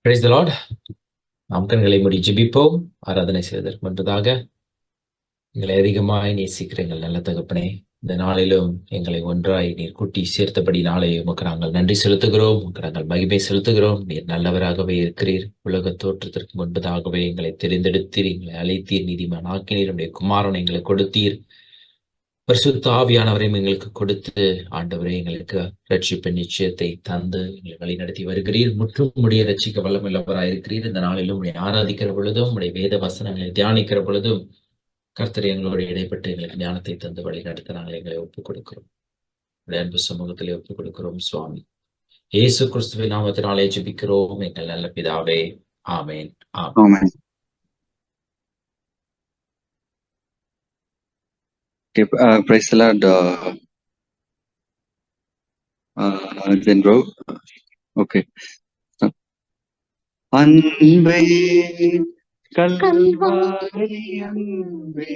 Praise the Lord. நாம் கண்களை மூடி ஜெபிப்போம். ஆராதனை செய்வதற்கு முன்பதாக, எங்களை அதிகமாய் நேசிக்கிற எங்கள் நல்ல தகப்பனே, இந்த நாளிலும் எங்களை ஒன்றாய் நீர் கூட்டி சேர்த்தபடி நாளை உமக்கு நாங்கள் நன்றி செலுத்துகிறோம். உமக்கு நாங்கள் மகிமை செலுத்துகிறோம். நீர் நல்லவராகவே இருக்கிறீர். உலக தோற்றத்திற்கு முன்பதாகவே எங்களை தெரிந்தெடுத்தீர், எங்களை அழைத்தீர், நீதிமான் ஆக்கினீர். உடைய குமாரனை எங்களை கொடுத்தீர். பரிசுத்த ஆவியானவரையும் எங்களுக்கு கொடுத்து, ஆண்டவரே எங்களுக்கு ரட்சிப்பு நிச்சயத்தை தந்து எங்களை வழிநடத்தி வருகிறீர். முற்றும் முடிய ரட்சிக்க வல்லமுள்ளவராயிருக்கிறீர். இந்த நாளிலும் உங்களை ஆராதிக்கிற பொழுதும், உடைய வேத வசனங்களை தியானிக்கிற பொழுதும், கர்த்தர் எங்களோடு இடைப்பட்டு எங்களுக்கு ஞானத்தை தந்து வழி நடத்த நாங்கள் எங்களை ஒப்புக் கொடுக்கிறோம். உடைய அன்பு சமூகத்திலே ஒப்புக் கொடுக்கிறோம் சுவாமி. இயேசு கிறிஸ்துவின் நாமத்தினாலே ஜெபிக்கிறோம் எங்கள் நல்ல பிதாவே. ஆமேன். ஆமென். Praise the Lord, then bro. Okay. அன்பே கல்வாரி அன்பே,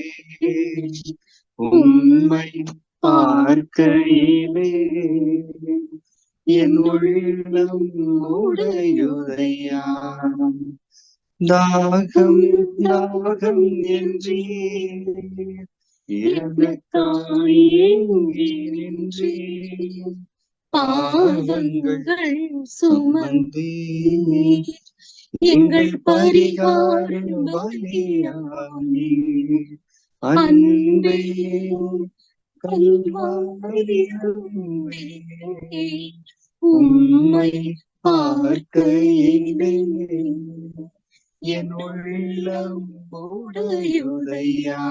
உம்மை பார்க்கையிலே என் உள்ளம் உடையுதையா. தாகம் தாகம் என்றே எனக்காய் ஏங்கி நின்றே, பாவங்கள் சுமந்தே எங்கள் பரிகார பலியாமே. அன்பே கல்வாரி அன்பே, உம்மை பார்க்கையிலே என் உள்ளம் உடையுதையா.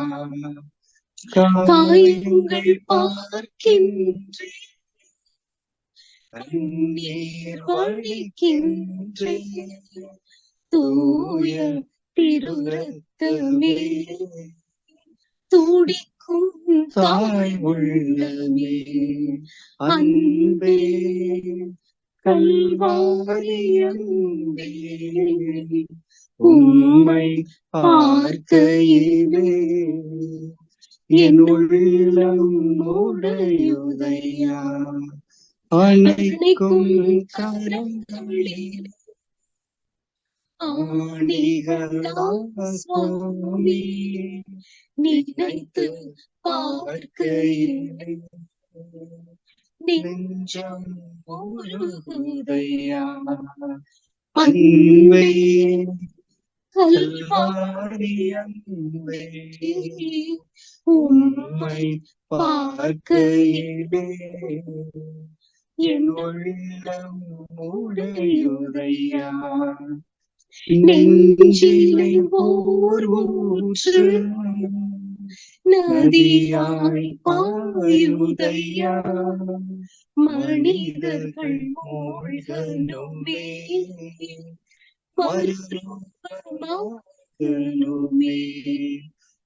காயங்கள் பார்க்கின்றே, கண்ணீர் வழிக்கின்றே, தூய திருரத்தமே துடிக்கும் தாய் உள்ளமே. அன்பே கல்வாரி அன்பே, உம்மை பார்க்கையிலே என் உள்ளம் உடையுதையா. அனைக்கும் கரங்களில் ஆணிகளா சுவாமி, நினைத்து பார்க்கையிலே நெஞ்சம் உருகுதையா. அன்பே கல்வாரி அன்பே, உம்மை பார்க்கையிலே என் உள்ளம் உடையுதையா. நெஞ்சிலே ஓர் ஊற்று நதியாய் பாயுதையா. மனிதர்கள் மூழ்கனுமே, மறுரூபமாகனுமே.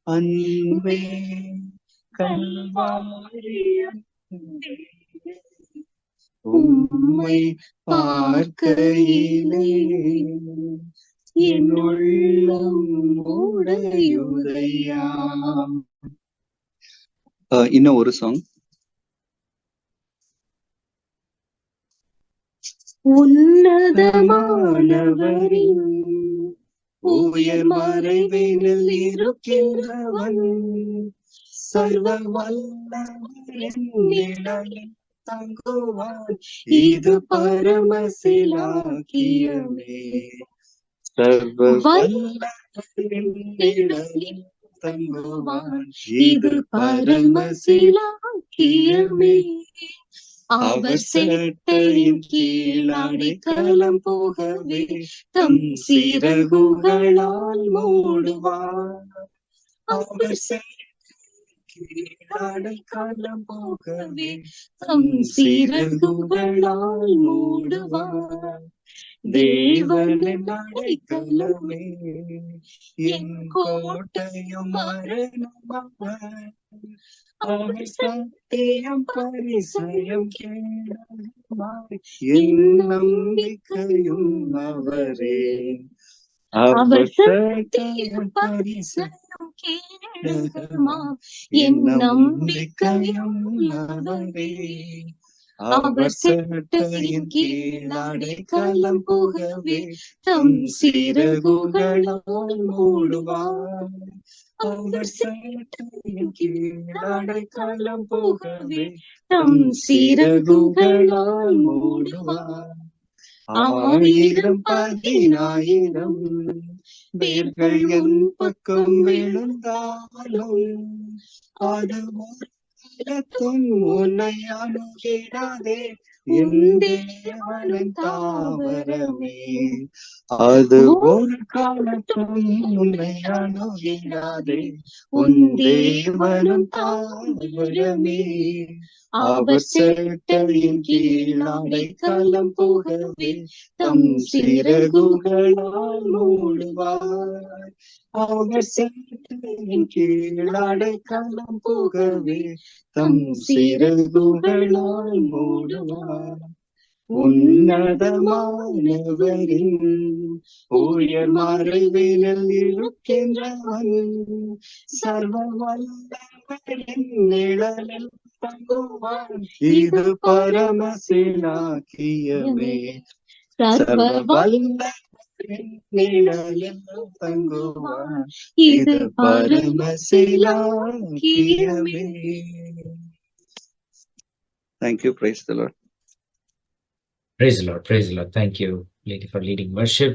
அன்பே கல்வாரி அன்பே, உம்மை பார்க்கையிலே என் உள்ளம் உடையுதையா. இன்னும் ஒரு சாங். உன்னதமானவரின் உயர் மறைவினில் இருக்கின்றவன், சர்வ வல்லவரின் நிழலில் தங்குவான். இது பரமசிலாக்கியமே. சர்வ வல்லவரின் நிழலில் தங்குவான். இது பரமசிலாக்கியமே. அவர் சேட்டையின் கீழ் அடைக்கலம் போகவே தம் சிறகுகளால் மூடுவார். அவர் அடைக்கலம் போகவே தம் சிறகுகளால் மூடுவார். தேவனின் அடைக்கலமே என் கோட்டையும் மரணமவர், அவர் சத்தியம் பரிசயம் கேளமாய் என் நம்பிக்கையும் அவரே. அவர் சத்தியம் பரிசயம் கேளமாய் என் நம்பிக்கையும் அவரே. அவர் சட்டையின் கீழ் அடைக்கலம் புகவே தம் சிறகுகளால் மூடுவார். அவர் சட்டையின் கீழ் அடைக்கலம் புகவே தம் சிறகுகளால் மூடுவார். 1000 10,000 பேர்கள் என் பக்கம் விழுந்தாலும் அது ஒரு காலத்தும் உன்னை அணுகிடாதே. என் தேவனின் தாவரமே, அது ஒரு காலத்தும் உன்னை அணுகிடாதே. உன் தேவனும் தாவரமே. அவர் சட்டையின் கீழ் அடைக்கலம் புகவே தம் சிறகுகளால் மூடுவார். அவர் சட்டையின் கீழ் அடைக்கலம் புகவே தம் சிறகுகளால் மூடுவார். உன்னதமானவரின் உயர் மறைவினில் இருக்கின்றவன் சர்வ வல்லவரின் நிழலில் தங்குவான். இது பரமசிலாக்கியமே. சர்வ வல்லவரின் நிழலில் தங்குவான். இது பரமசிலாக்கியமே. Thank you. Praise the Lord. Praise the Lord. Praise the Lord. Thank you, Lady, for leading worship.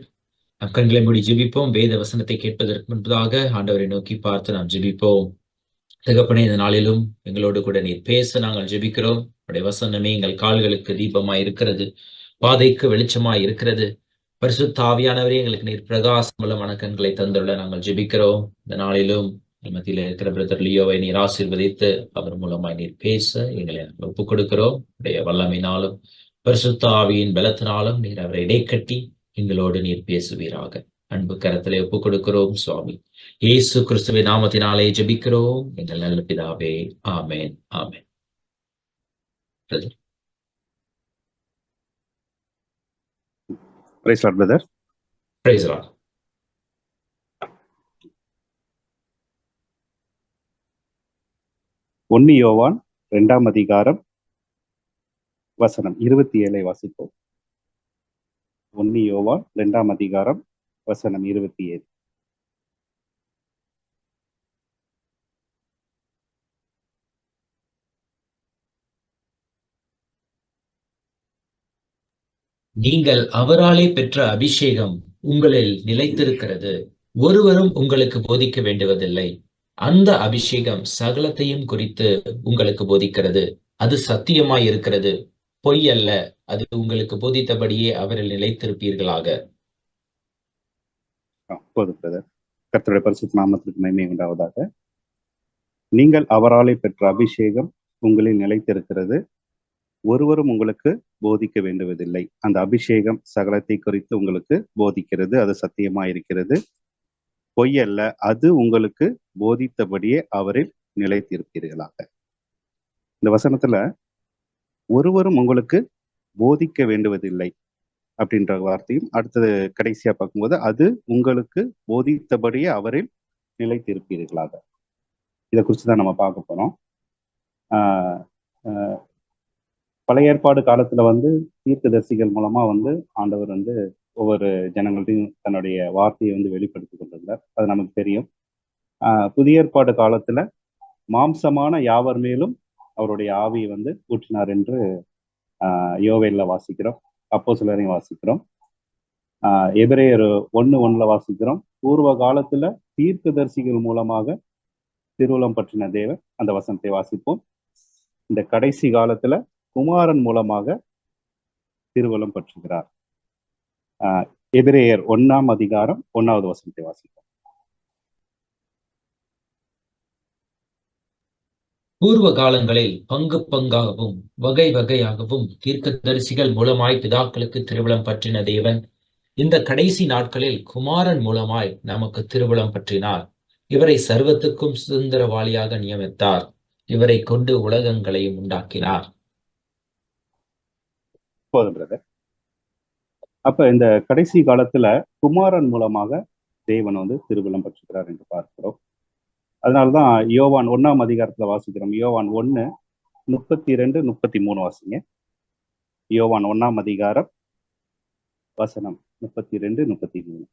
நாம் கண்களை மூடி ஜெபிப்போம். வேத வசனத்தை கேட்பதற்கு முன்பதாக ஆண்டவரை நோக்கி பார்த்து நாம் ஜெபிப்போம். தகப்பனே, இந்த நாளிலும் எங்களோடு கூட நீர் பேச நாங்கள் ஜெபிக்கிறோம். உடைய வசனமே எங்கள் கால்களுக்கு தீபமாய் இருக்கிறது, பாதைக்கு வெளிச்சமாய் இருக்கிறது. பரிசுத்த ஆவியானவரே, எங்களுக்கு நீர் பிரகாசம் மூலமான கண்களை தந்துள்ள நாங்கள் ஜெபிக்கிறோம். இந்த நாளிலும் மத்தியில இருக்கிற பிரதர் லியோவை நீர் ஆசீர்வதித்து அவர் மூலமாய் நீர் பேச எங்களை ஒப்புக் கொடுக்கிறோம். உடைய வல்லமையினாலும் பரிசுத்த ஆவியின் பலத்தினாலும் நீர் அவரை இடைக்கட்டி எங்களோடு நீர் பேசுவீராக. அன்பு கரத்திலே ஒப்புக் கொடுக்கிறோம் சுவாமி. இயேசு கிறிஸ்துவின் நாமத்தினாலே ஜெபிக்கிறோம் எங்கள் நல்ல பிதாவே. ஆமென். ஆமென். Praise Lord, brother. Praise the Lord. 1 யோவான் 2ஆம் அதிகாரம் வசனம் 27 வாசிப்போம். 1 யோவான் 2ஆம் அதிகாரம் வசனம் 27. நீங்கள் அவராலே பெற்ற அபிஷேகம் உங்களில் நிலைத்திருக்கிறது, ஒருவரும் உங்களுக்கு போதிக்க வேண்டுவதில்லை. அந்த அபிஷேகம் சகலத்தையும் குறித்து உங்களுக்கு போதிக்கிறது. அது சத்தியமாய் இருக்கிறது, பொய் அல்ல. அது உங்களுக்கு போதித்தபடியே அவரில் நிலைத்திருப்பீர்களாக. போதும் பிரதர். கர்த்தருடைய பரிசுத்த நாமத்திற்கு மகிமை உண்டாவதாக. நீங்கள் அவராலே பெற்ற அபிஷேகம் உங்களில் நிலைத்திருக்கிறது, ஒருவரும் உங்களுக்கு போதிக்க வேண்டுவதில்லை. அந்த அபிஷேகம் சகலத்தை குறித்து உங்களுக்கு போதிக்கிறது, அது சத்தியமாயிருக்கிறது, பொய் அல்ல. அது உங்களுக்கு போதித்தபடியே அவரில் நிலைத்திருப்பீர்களாக. இந்த வசனத்துல ஒருவரும் உங்களுக்கு போதிக்க வேண்டுவதில்லை அப்படின்ற வார்த்தையும் அடுத்தது கடைசியா பார்க்கும்போது அது உங்களுக்கு போதித்தபடியே அவரில் நிலைத்திருப்பீர்களாக. இதை குறிச்சுதான் நம்ம பார்க்க போறோம். பழைய ஏற்பாடு காலத்துல தீர்க்கதரிசிகள் மூலமா ஆண்டவர் ஒவ்வொரு ஜனங்கள்டையும் தன்னுடைய வார்த்தையை வெளிப்படுத்தி கொண்டிருந்தார். அது நமக்கு தெரியும். புதிய ஏற்பாடு காலத்துல மாம்சமான யாவர் மேலும் அவருடைய ஆவியை ஊற்றினார் என்று யோவேல்ல வாசிக்கிறோம், அப்போஸ்தலரையும் வாசிக்கிறோம், எபிரேயர் 1:1 வாசிக்கிறோம். பூர்வ காலத்துல தீர்க்கதரிசிகள் மூலமாக திருவுளம் பற்றின தேவன், அந்த வசனத்தை வாசிப்போம். இந்த கடைசி காலத்துல குமாரன் மூலமாக திருவுளம் பற்றுகிறார். எபிரேயர் 1ஆம் அதிகாரம் 1வது வசனத்தை வாசிப்போம். பூர்வ காலங்களில் பங்கு பங்காகவும் வகை வகையாகவும் தீர்க்கதரிசிகள் மூலமாய் பிதாக்களுக்கு திருவுளம் பற்றின தேவன் இந்த கடைசி நாட்களில் குமாரன் மூலமாய் நமக்கு திருவுளம் பற்றினார். இவரை சர்வத்துக்கும் சுதந்திரவாளியாக நியமித்தார். இவரை கொண்டு உலகங்களையும் உண்டாக்கினார். அப்ப இந்த கடைசி காலத்துல குமாரன் மூலமாக தேவன் திருவுளம் பற்றுகிறார் என்று பார்க்கிறோம். அதனால்தான் யோவான் 1ஆம் அதிகாரத்துல வாசிக்கிறோம். யோவான் 1:32-33 வாசிங்க. யோவான் 1ஆம் அதிகாரம் வசனம் 32, 33.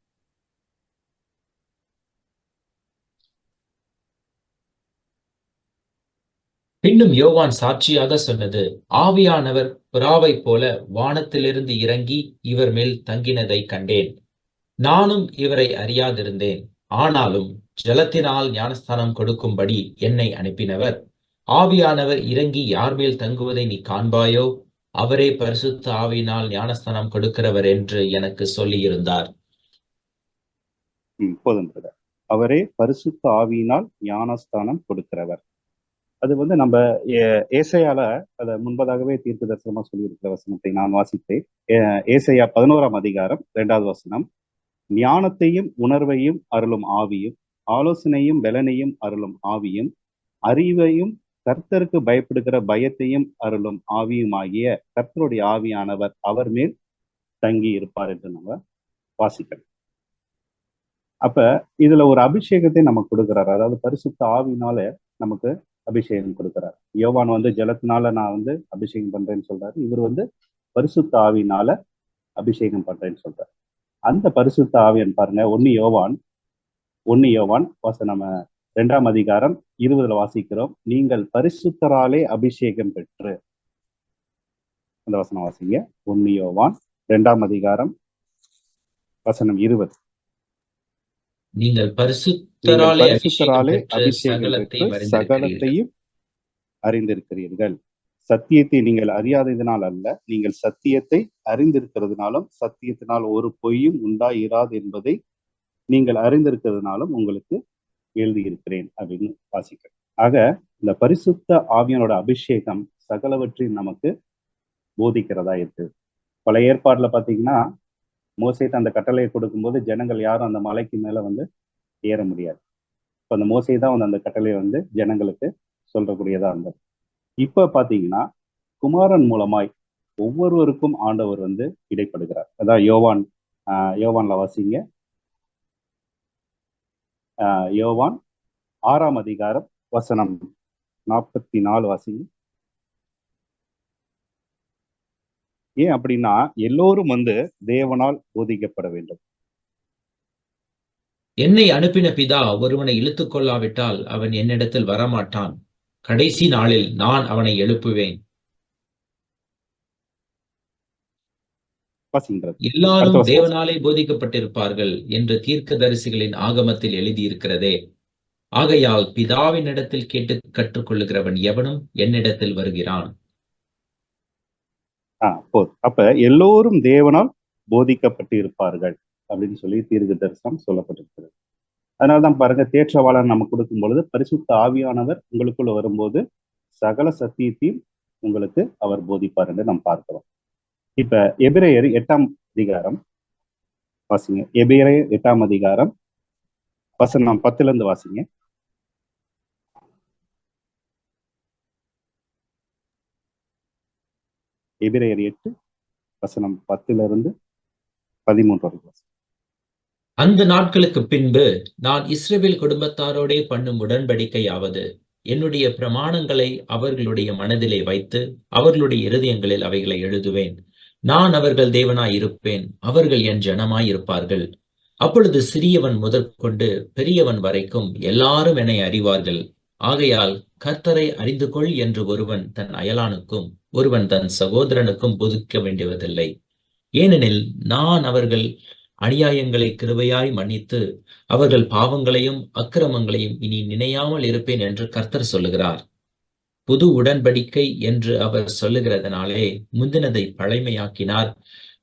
பின்னும் யோவான் சாட்சியாக சொன்னது, ஆவியானவர் புறாவைப் போல வானத்திலிருந்து இறங்கி இவர் மேல் தங்கினதை கண்டேன். நானும் இவரை அறியாதிருந்தேன். ஆனாலும் ஜலத்தினால் ஞானஸ்தானம் கொடுக்கும்படி என்னை அனுப்பினவர், ஆவியானவர் இறங்கி யார் மேல் தங்குவதை நீ காண்பாயோ, அவரே பரிசுத்த ஆவியினால் ஞானஸ்தானம் கொடுக்கிறவர் என்று எனக்கு சொல்லியிருந்தார். போதும் பிரதர். அவரே பரிசுத்த ஆவியினால் ஞானஸ்தானம் கொடுக்கிறவர். அது நம்ம ஏசையால அதை முன்பதாகவே தீர்க்க தரிசனமா சொல்லியிருக்கிற வசனத்தை நான் வாசித்தேன். ஏசையா 11ஆம் அதிகாரம் 2வது வசனம், ஞானத்தையும் உணர்வையும் அருளும் ஆவியும், ஆலோசனையும் பலனையும் அருளும் ஆவியும், அறிவையும் கர்த்தருக்கு பயப்படுகிற பயத்தையும் அருளும் ஆவியுமாகிய கர்த்தருடைய ஆவியானவர் அவர் மேல் தங்கி இருப்பார் என்று நம்ம வாசிக்கிறோம். அப்ப இதுல ஒரு அபிஷேகத்தை நமக்கு கொடுக்கிறார். அதாவது பரிசுத்த ஆவியினால நமக்கு அபிஷேகம் கொடுக்கிறார். யோவான் ஜலத்தினால நான் அபிஷேகம் பண்றேன்னு சொல்றாரு. இவர் பரிசுத்த ஆவியினால அபிஷேகம் பண்றேன்னு சொல்றாரு. அந்த பரிசுத்த ஆவியன் பாருங்க, 1 யோவான் வசனம் 2ஆம் அதிகாரம் 20 வாசிக்கிறோம். நீங்கள் பரிசுத்தராலே அபிஷேகம் பெற்று, அந்த வசனம் வாசிங்க. 1 யோவான் 2ஆம் அதிகாரம் வசனம் 20. நீங்கள் பரிசுத்தராலே அபிஷேகம் பெற்று சகலத்தையும் அறிந்திருக்கிறீர்கள். சத்தியத்தை நீங்கள் அறியாததினால் அல்ல, நீங்கள் சத்தியத்தை அறிந்திருக்கிறதுனாலும் சத்தியத்தினால் ஒரு பொய்யும் உண்டாயிராது என்பதை நீங்கள் அறிந்திருக்கிறதுனாலும் உங்களுக்கு எழுதியிருக்கிறேன் அப்படின்னு வாசிக்கிறேன். ஆக இந்த பரிசுத்த ஆவியனோட அபிஷேகம் சகலவற்றையும் நமக்கு போதிக்கிறதா இருக்கு. பழைய ஏற்பாடுல பாத்தீங்கன்னா, மோசேட்டு அந்த கட்டளையை கொடுக்கும்போது ஜனங்கள் யாரும் அந்த மலைக்கு மேல ஏற முடியாது. இப்ப அந்த மோசே தான் அந்த கட்டளையை ஜனங்களுக்கு சொல்றக்கூடியதா இருந்தது. இப்ப பாத்தீங்கன்னா குமாரன் மூலமாய் ஒவ்வொருவருக்கும் ஆண்டவர் இடைப்படுகிறார். அதான் யோவான்ல வாசிங்க. யோவான் 6ஆம் அதிகாரம் வசனம் 44 வாசிங்க. ஏன் அப்படின்னா, எல்லோரும் தேவனால் போதிக்கப்பட வேண்டும். என்னை அனுப்பின பிதா ஒருவனை இழுத்துக் கொள்ளாவிட்டால் அவன் என்னிடத்தில் வரமாட்டான். கடைசி நாளில் நான் அவனை எழுப்புவேன். எல்லாரும் தேவனாலே போதிக்கப்பட்டிருப்பார்கள் என்று தீர்க்கதரிசிகளின் ஆகமத்தில் எழுதியிருக்கிறதே. ஆகையால் பிதாவின் இடத்தில் கேட்டு கற்றுக்கொள்ளுகிறவன் எவனும் என்னிடத்தில் வருகிறான். அப்ப எல்லோரும் தேவனால் போதிக்கப்பட்டு இருப்பார்கள் அப்படின்னு சொல்லி தீர்க்க தரிசனம் சொல்லப்பட்டிருக்கிறது. அதனால்தான் பாருங்க, தேற்றவாளன் நம்ம கொடுக்கும் பொழுது பரிசுத்த ஆவியானவர் உங்களுக்குள்ள வரும்போது சகல சத்தியத்தையும் உங்களுக்கு அவர் போதிப்பார் என்று நாம் பார்க்கிறோம். இப்ப எபிரேயர் 8ஆம் அதிகாரம் வாசிங்க. எபிரேயர் 8ஆம் அதிகாரம் வசனம் 10 வாசிங்க. எபிரேயர் 8 வசனம் 10 13 அந்த நாட்களுக்கு பின்பு நான் இஸ்ரவேல் குடும்பத்தாரோடே பண்ணும் உடன்படிக்கையாவது, என்னுடைய பிரமாணங்களை அவர்களுடைய மனதிலே வைத்து அவர்களுடைய இருதயங்களில் அவைகளை எழுதுவேன். நான் அவர்கள் தேவனாய் இருப்பேன், அவர்கள் என் ஜனமாய் இருப்பார்கள். அப்பொழுது சிறியவன் முதற்கொண்டு பெரியவன் வரைக்கும் எல்லாரும் என்னை அறிவார்கள். ஆகையால் கர்த்தரை அறிந்து கொள் என்று ஒருவன் தன் அயலானுக்கும் ஒருவன் தன் சகோதரனுக்கும் போதிக்க வேண்டியதில்லை. ஏனெனில் நான் அவர்கள் அநியாயங்களை கிருபையாய் மன்னித்து அவர்கள் பாவங்களையும் அக்கிரமங்களையும் இனி நினையாமல் இருப்பேன் என்று கர்த்தர் சொல்லுகிறார். புது உடன்படிக்கை என்று அவர் சொல்லுகிறதுனாலே முந்தினதை பழைமையாக்கினார்.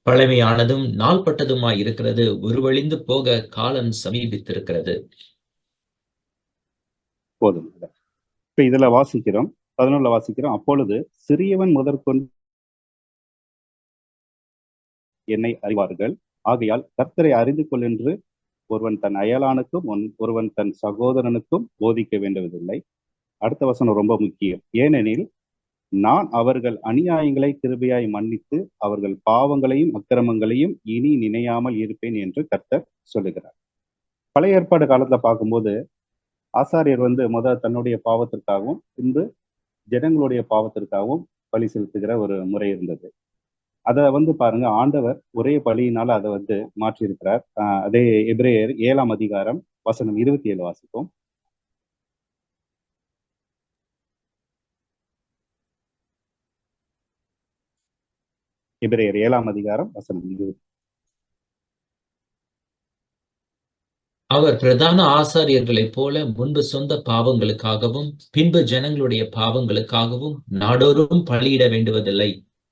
பழைமையானதும் நாள்பட்டதுமாய் இருக்கிறது, உருவழிந்து போக காலம் சமீபித்திருக்கிறது. போதும். இப்ப இதுல வாசிக்கிறோம், 11 வாசிக்கிறோம். அப்பொழுது சிறியவன் முதற்கொண்டு என்னை அறிவார்கள். ஆகையால் கர்த்தரை அறிந்து கொள் என்று ஒருவன் தன் அயலானுக்கும் ஒருவன் தன் சகோதரனுக்கும் போதிக்க வேண்டுவதில்லை. அடுத்த வசனம் ரொம்ப முக்கியம். ஏனெனில் நான் அவர்கள் அநியாயங்களை கிருபையாய் மன்னித்து அவர்கள் பாவங்களையும் அக்கிரமங்களையும் இனி நினையாமல் இருப்பேன் என்று கர்த்தர் சொல்லுகிறார். பழைய ஏற்பாடு காலத்துல பார்க்கும்போது ஆசாரியர் தன்னுடைய பாவத்திற்காகவும் பின்பு ஜனங்களுடைய பாவத்திற்காகவும் பலி செலுத்துகிற ஒரு முறை இருந்தது. அதை வந்து பாருங்க, ஆண்டவர் ஒரே பலியினால அதை வந்து மாற்றியிருக்கிறார். அதே எபிரேயர் 7ஆம் அதிகாரம் வசனம் 27 வாசிப்போம். எபிரேயர் 7ஆம் அதிகாரம் வசனம் 20. அவர் பிரதான ஆசாரியர்களைப் போல முன்பு சொந்த பாவங்களுக்காகவும் பின்பு ஜனங்களுடைய பாவங்களுக்காகவும் நாடோறும் பலியிட வேண்டுவதில்லை.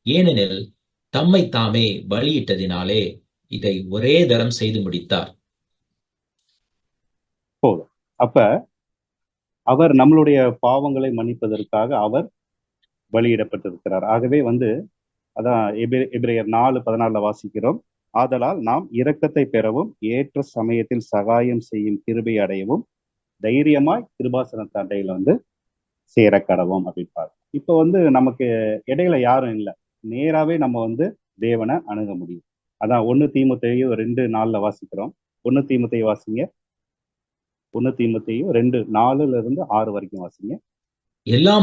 ஏனெனில் தம்மை தாமே பலியிட்டதினாலே இதை ஒரே தரம் செய்து முடித்தார். போதும். அப்ப அவர் நம்மளுடைய பாவங்களை மன்னிப்பதற்காக அவர் பலியிடப்பட்டிருக்கிறார். ஆகவே வந்து அதான் எபிரேயர் 4:14 வாசிக்கிறோம். ஆதலால் நாம் இரக்கத்தை பெறவும் ஏற்ற சமயத்தில் சகாயம் செய்யும் கிருபை அடையவும் தைரியமாய் கிருபாசன தண்டையில வந்து சேர கடவோம் அப்படின்பாரு. இப்ப வந்து நமக்கு இடையில யாரும் இல்லை, நேராவே நம்ம வந்து தேவனை அணுக முடியும். அதான் 1 தீமோத்தேயு 2:4 வாசிக்கிறோம். 1 தீமோத்தேயு வாசிங்க. 1 தீமோத்தேயு 2:4 வரைக்கும் வாசிங்க. எல்லா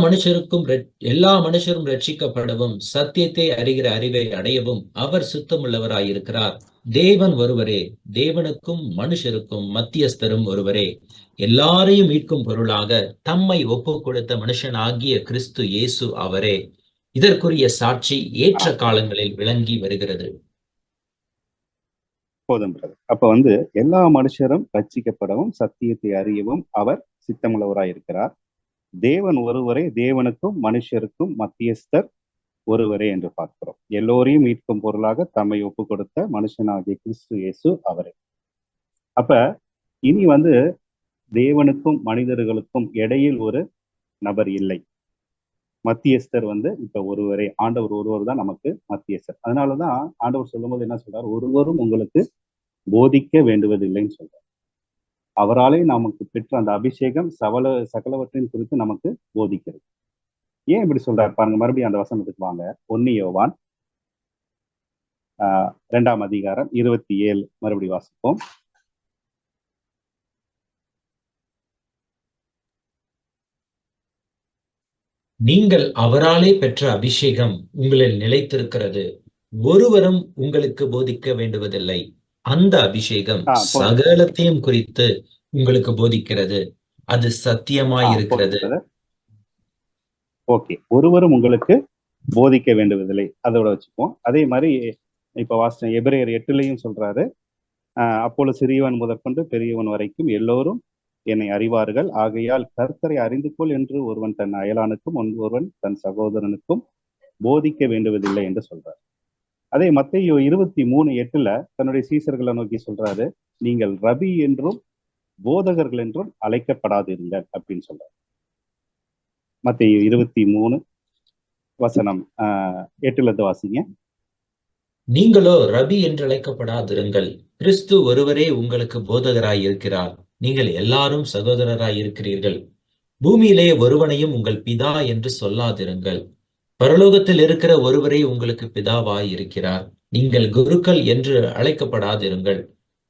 மனுஷரும் ரட்சிக்கப்படவும் சத்தியத்தை அறிகிற அறிவை அடையவும் அவர் சுத்தமுள்ளவராயிருக்கிறார். தேவன் ஒருவரே, தேவனுக்கும் மனுஷருக்கும் மத்தியஸ்தரும் ஒருவரே, எல்லாரையும் மீட்கும் பொருளாக தம்மை ஒப்பு கொடுத்த மனுஷனாகிய கிறிஸ்து இயேசு அவரே. இதற்குரிய சாட்சி ஏற்ற காலங்களில் விளங்கி வருகிறது. போதும் பிரதர். அப்ப வந்து எல்லா மனுஷரும் ரட்சிக்கப்படவும் சத்தியத்தை அறியவும் அவர் சித்தமுள்ளவராயிருக்கிறார். தேவன் ஒருவரே, தேவனுக்கும் மனுஷருக்கும் மத்தியஸ்தர் ஒருவரே என்று பார்க்கிறோம். எல்லோரையும் மீட்கும் பொருளாக தம்மை ஒப்பு கொடுத்த மனுஷனாகிய கிறிஸ்து இயேசு அவரே. அப்ப இனி வந்து தேவனுக்கும் மனிதர்களுக்கும் இடையில் ஒரு நபர் இல்லை. மத்தியஸ்தர் வந்து இப்ப ஒருவரே, ஆண்டவர் ஒருவர் தான் நமக்கு மத்தியஸ்தர். அதனாலதான் ஆண்டவர் சொல்லும்போது என்ன சொல்றார், ஒருவரும் உங்களுக்கு போதிக்க வேண்டுவதில்லைன்னு சொல்றார். அவராலே நமக்கு பெற்ற அந்த அபிஷேகம் சகலவற்றின் குறித்து நமக்கு போதிக்கிறது. ஏன் இப்படி சொல்றாரு பாருங்க, மறுபடியும் அந்த வசனத்துக்கு வாங்க. 1 யோவான் 2ஆம் அதிகாரம் 27 மறுபடியும் வாசிப்போம். நீங்கள் அவராலே பெற்ற அபிஷேகம் உங்களில் நிலைத்திருக்கிறது. ஒருவரும் உங்களுக்கு போதிக்க வேண்டுவதில்லை. அந்த அபிஷேகம் சகலத்தையும் குறித்து உங்களுக்கு போதிக்கிறது. அது சத்தியமாய் இருக்கிறது. ஓகே, ஒருவரும் உங்களுக்கு போதிக்க வேண்டுவதில்லை, அதோட வச்சுப்போம். அதே மாதிரி இப்ப வாசனை எபிரேயர் 8லயும் சொல்றாரு, அப்பொழுது சிறியவன் முதற்கொண்டு பெரியவன் வரைக்கும் எல்லோரும் என்னை அறிவார்கள். ஆகையால் கர்த்தரை அறிந்து கொள் என்று ஒருவன் தன் அயலானுக்கும் ஒருவன் தன் சகோதரனுக்கும் போதிக்க வேண்டுவதில்லை என்று சொல்றாரு. அதே மத்தேயு 23:8 தன்னுடைய சீசர்களை நோக்கி சொல்றாரு, நீங்கள் ரபி என்றும் போதகர்கள் என்றும் அழைக்கப்படாதிருங்கள் அப்படின்னு சொல்றாரு. மத்தேயு 23 வசனம் 8 வாசிங்க. நீங்களோ ரபி என்று அழைக்கப்படாதிருங்கள், கிறிஸ்து ஒருவரே உங்களுக்கு போதகராய் இருக்கிறார். நீங்கள் எல்லாரும் சகோதரராய் இருக்கிறீர்கள். பூமியிலே ஒருவனையும் உங்கள் பிதா என்று சொல்லாதிருங்கள். பரலோகத்தில் இருக்கிற ஒருவரே உங்களுக்கு பிதாவாய் இருக்கிறார். நீங்கள் குருக்கள் என்று அழைக்கப்படாதிருங்கள்.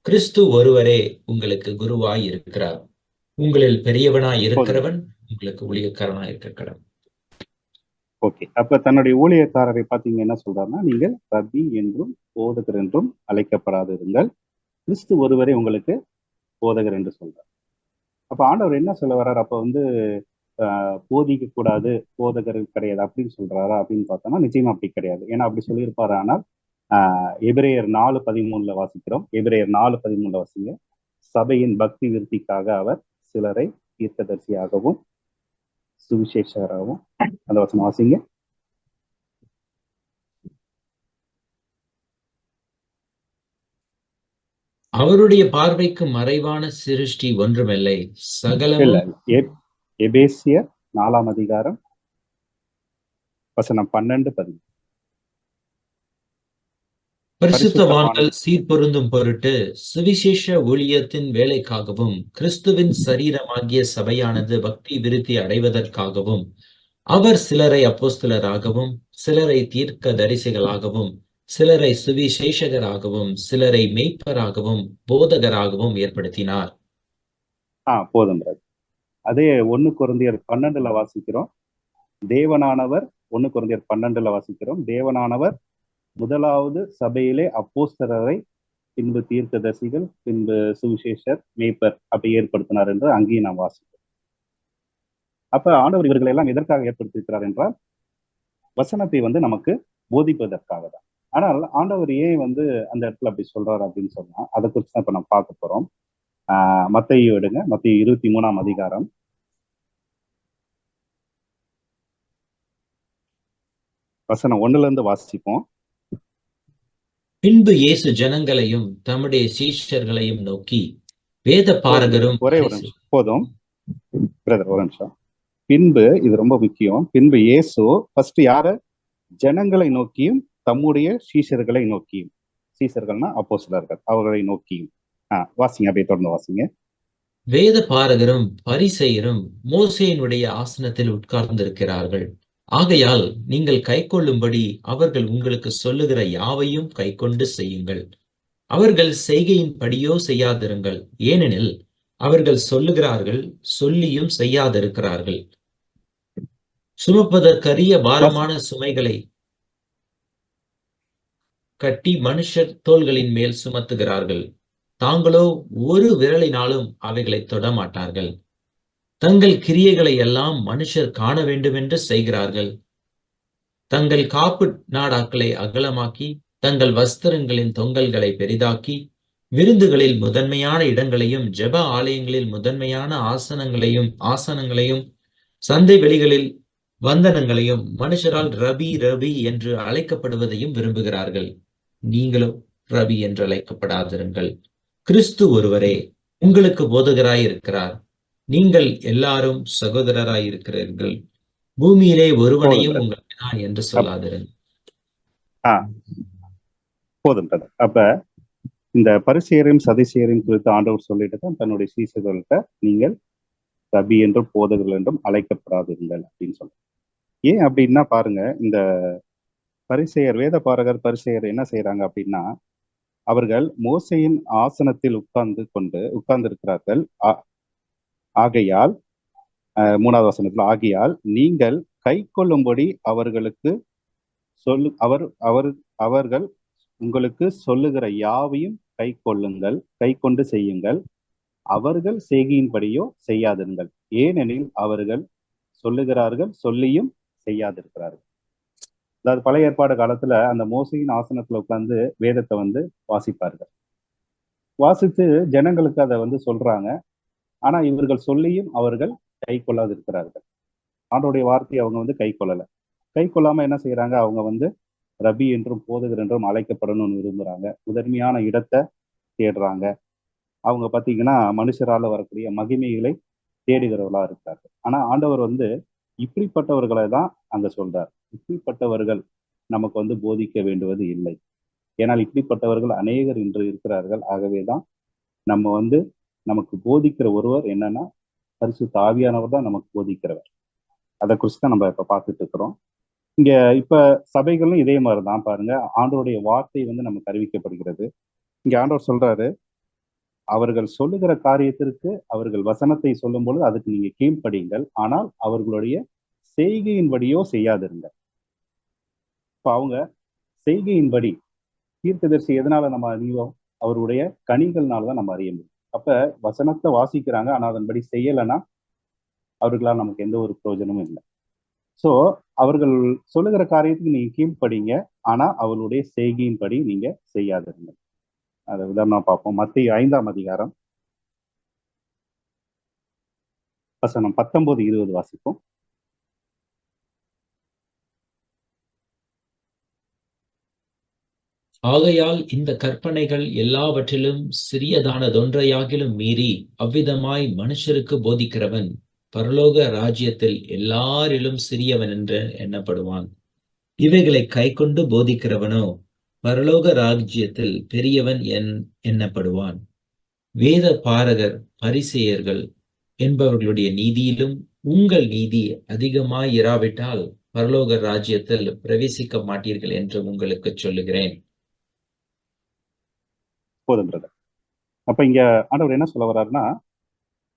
கிறிஸ்து ஒருவரே உங்களுக்கு குருவாய் இருக்கிறார். உங்களில் பெரியவனாய் இருக்கிறவன் உங்களுக்கு ஊழியக்காரனாய் இருக்கிறான். ஓகே, அப்ப தன்னுடைய ஊழியக்காரரை பார்த்தீங்க என்ன சொல்றாருன்னா, நீங்கள் ரபி என்றும் போதகர் என்றும் அழைக்கப்படாதிருங்கள், கிறிஸ்து ஒருவரே உங்களுக்கு போதகர் என்று சொல்றார். அப்ப ஆண்டவர் என்ன சொல்ல வர்றார், அப்ப வந்து போதிக்க கூடாது, போதகர் கிடையாது அப்படின்னு சொல்றாரா அப்படின்னு பார்த்தோம்னா நிச்சயமா அப்படி கிடையாது. ஏன்னா அப்படி சொல்லியிருப்பாரு. ஆனால் எபிரேயர் 4:13 வாசிக்கிறோம். எபிரேயர் 4:13 வாசிங்க. சபையின் பக்தி விருத்திக்காக அவர் சிலரை தீர்க்கதரிசியாகவும் சுவிசேஷகராகவும், அந்த வசனம் வாசிங்க. அவருடைய பார்வைக்கு மறைவான சிருஷ்டி ஒன்றுமில்லை, சகலமும். எபேசியர் 4ஆம் அதிகாரம் வசனம் 12-15. பரிசுத்தவான்கள் சீர்பொருந்தும் பொருட்டு சுவிசேஷ ஊழியத்தின் வேலைக்காகவும் கிறிஸ்துவின் சரீரமாகிய சபையானது பக்தி விருத்தி அடைவதற்காகவும் அவர் சிலரை அப்போஸ்தலராகவும் சிலரை தீர்க்க தரிசிகளாகவும் சிலரை சுவிசேஷகராகவும் சிலரை மேய்ப்பராகவும் போதகராகவும் ஏற்படுத்தினார். போதும். அதே 1 கொரிந்தியர் 12 வாசிக்கிறோம். தேவனானவர் 1 கொரிந்தியர் 12 வாசிக்கிறோம். தேவனானவர் முதலாவது சபையிலே அப்போஸ்தலரை, பின்பு தீர்க்கதரிசிகள், பின்பு சுவிசேஷர், மேய்ப்பர் அப்படி ஏற்படுத்தினார் என்று அங்கேயும் நாம் வாசிக்கிறோம். அப்ப ஆண்டவர் இவர்களை எல்லாம் எதற்காக ஏற்படுத்தியிருக்கிறார் என்றால் வசனத்தை நமக்கு போதிப்பதற்காக தான். ஆனால் ஆண்டவர் ஏன் அந்த இடத்துல அப்படி சொல்றாரு அப்படின்னு சொன்னா அதை குறித்து தான் இப்ப நம்ம பார்க்க போறோம். மத்தேயு எடுங்க, மத்தேயு 23ஆம் அதிகாரம் வசனம் 1ல இருந்து வாசிப்போம். பின்பு இயேசு ஜனங்களையும் தம்முடைய சீஷர்களையும் நோக்கி, வேத பாரகரும் ஒரே ஒரு நிமிஷம் போதும் பிரதர், ஒரு நிமிஷம். பின்பு இது ரொம்ப முக்கியம். பின்பு இயேசு ஃபர்ஸ்ட் யார? ஜனங்களை நோக்கியும் தம்முடைய சீஷர்களை நோக்கியும், சீஷர்கள்னா அப்போஸ்தலர்கள், அவர்களை நோக்கியும். வாசிங்க, அப்படியே தொடர்ந்து வாசிங்க. வேத பாரகரும் பரிசேயரும் மோசேயினுடைய ஆசனத்தில் உட்கார்ந்திருக்கிறார்கள். ஆகையால் நீங்கள் கைக்கொள்ளும்படி அவர்கள் உங்களுக்கு சொல்லுகிற யாவையும் கைக்கொண்டு செய்யுங்கள். அவர்கள் செய்கையின் படியோ செய்யாதிருங்கள், ஏனெனில் அவர்கள் சொல்லுகிறார்கள், சொல்லியும் செய்யாதிருக்கிறார்கள். சுமப்பதற்கரிய பாரமான சுமைகளை கட்டி மனுஷர் தோள்களின் மேல் சுமத்துகிறார்கள். தாங்களோ ஒரு விரலினாலும் அவைகளை தொடமாட்டார்கள். தங்கள் கிரியைகளை எல்லாம் மனுஷர் காண வேண்டுமென்று செய்கிறார்கள். தங்கள் காப்பு நாடாக்களை அகலமாக்கி, தங்கள் வஸ்திரங்களின் தொங்கல்களை பெரிதாக்கி, விருந்துகளில் முதன்மையான இடங்களையும் ஜெப ஆலயங்களில் முதன்மையான ஆசனங்களையும் சந்தை வெளிகளில் வந்தனங்களையும் மனுஷரால் ரபி ரபி என்று அழைக்கப்படுவதையும் விரும்புகிறார்கள். நீங்களும் ரபி என்று அழைக்கப்படாதிருங்கள். கிறிஸ்து ஒருவரே உங்களுக்கு போதகராய் இருக்கிறார். நீங்கள் எல்லாரும் சகோதரராய் இருக்கிறீர்கள். பூமியிலே ஒருவனையும் உங்கள் பிதா என்று சொல்லாதிருங்கள். போதும். அப்ப இந்த பரிசேயரையும் சதிசேயரையும் குறித்து ஆண்டவர் சொல்லிட்டு தான் தன்னுடைய சீசர்கள்ட்ட நீங்கள் ரபி என்றும் போதகர்கள் என்றும் அழைக்கப்படாதிருங்கள் அப்படின்னு சொல்றாங்க. ஏன் அப்படின்னா பாருங்க, இந்த பரிசேயர், வேத பாரகர் பரிசேயர் என்ன செய்யறாங்க அப்படின்னா, அவர்கள் மோசையின் ஆசனத்தில் உட்கார்ந்து இருக்கிறார்கள். ஆகையால் 3வது வசனத்துல, ஆகையால் நீங்கள் கை கொள்ளும்படி அவர்களுக்கு அவர்கள் உங்களுக்கு சொல்லுகிற யாவையும் கை கொள்ளுங்கள், கை கொண்டு செய்யுங்கள். அவர்கள் செய்கையின்படியோ செய்யாதிருங்கள், ஏனெனில் அவர்கள் சொல்லுகிறார்கள், சொல்லியும் செய்யாதிருக்கிறார்கள். அதாவது பழைய ஏற்பாடு காலத்துல அந்த மோசையின் ஆசனத்துல உட்கார்ந்து வேதத்தை வாசிப்பார்கள். வாசித்து ஜனங்களுக்கு அதை சொல்றாங்க. ஆனா இவர்கள் சொல்லியும் அவர்கள் கை கொள்ளாது இருக்கிறார்கள். ஆண்டோடைய வார்த்தையை அவங்க கை கொள்ளல. கை கொள்ளாம என்ன செய்யறாங்க? அவங்க ரபி என்றும் போதகர் என்றும் அழைக்கப்படணும்னு விரும்புறாங்க. முதன்மையான இடத்தை தேடுறாங்க. அவங்க பாத்தீங்கன்னா மனுஷரால வரக்கூடிய மகிமைகளை தேடுகிறவர்களா இருக்கார்கள். ஆனா ஆண்டவர் இப்படிப்பட்டவர்களை தான் அங்க சொல்றார். இப்படிப்பட்டவர்கள் நமக்கு போதிக்க வேண்டுவது இல்லை. ஏனால் இப்படிப்பட்டவர்கள் அநேகர் இன்று இருக்கிறார்கள். ஆகவேதான் நம்ம நமக்கு போதிக்கிற ஒருவர் என்னன்னா பரிசுத்த ஆவியானவர் தான் நமக்கு போதிக்கிறவர். அதை குறித்து தான் நம்ம இப்ப பார்த்துட்டு இருக்கிறோம். இங்க இப்ப சபைகளும் இதே மாதிரிதான் பாருங்க. ஆண்டவருடைய வார்த்தை நமக்கு அறிவிக்கப்படுகிறது. இங்க ஆண்டவர் சொல்றாரு, அவர்கள் சொல்லுகிற காரியத்திற்கு அவர்கள் வசனத்தை சொல்லும் பொழுது அதுக்கு நீங்க கீழ்ப்படியுங்கள், ஆனால் அவர்களுடைய செய்கையின்படியோ செய்யாதிருங்க. இப்ப அவங்க செய்கையின்படி, தீர்க்கதரிசி எதனால நம்ம அறிவோம்? அவருடைய கனிகள்னாலதான் நம்ம அறிய முடியும். அப்ப வசனத்தை வாசிக்கிறாங்க, ஆனா அதன்படி செய்யலைன்னா அவர்களால் நமக்கு எந்த ஒரு பிரயோஜனமும் இல்லை. சோ அவர்கள் சொல்லுகிற காரியத்துக்கு நீங்க கீழ்ப்படிங்க, ஆனா அவர்களுடைய செய்கையின்படி நீங்க செய்யாதிருங்க. அதை உதாரணம் பார்ப்போம். மத்தேயு 5ஆம் அதிகாரம் வசனம் 19, 20 வாசிப்போம். ஆகையால் இந்த கற்பனைகள் எல்லாவற்றிலும் சிறியதானதொன்றையாகிலும் மீறி அவ்விதமாய் மனுஷருக்கு போதிக்கிறவன் பரலோக ராஜ்யத்தில் எல்லாரிலும் சிறியவன் என்று எண்ணப்படுவான். இவைகளை கைக்கொண்டு போதிக்கிறவனோ பரலோக ராஜ்யத்தில் பெரியவன் எண்ணப்படுவான். வேத பாரகர் பரிசேயர்கள் என்பவர்களுடைய நீதியிலும் உங்கள் நீதி அதிகமாய் இராவிட்டால் பரலோக ராஜ்யத்தில் பிரவேசிக்க மாட்டீர்கள் என்று உங்களுக்கு சொல்லுகிறேன். போதும் பிரதர். அப்ப இங்க ஆண்டவர் என்ன சொல்ல வர்றாருன்னா,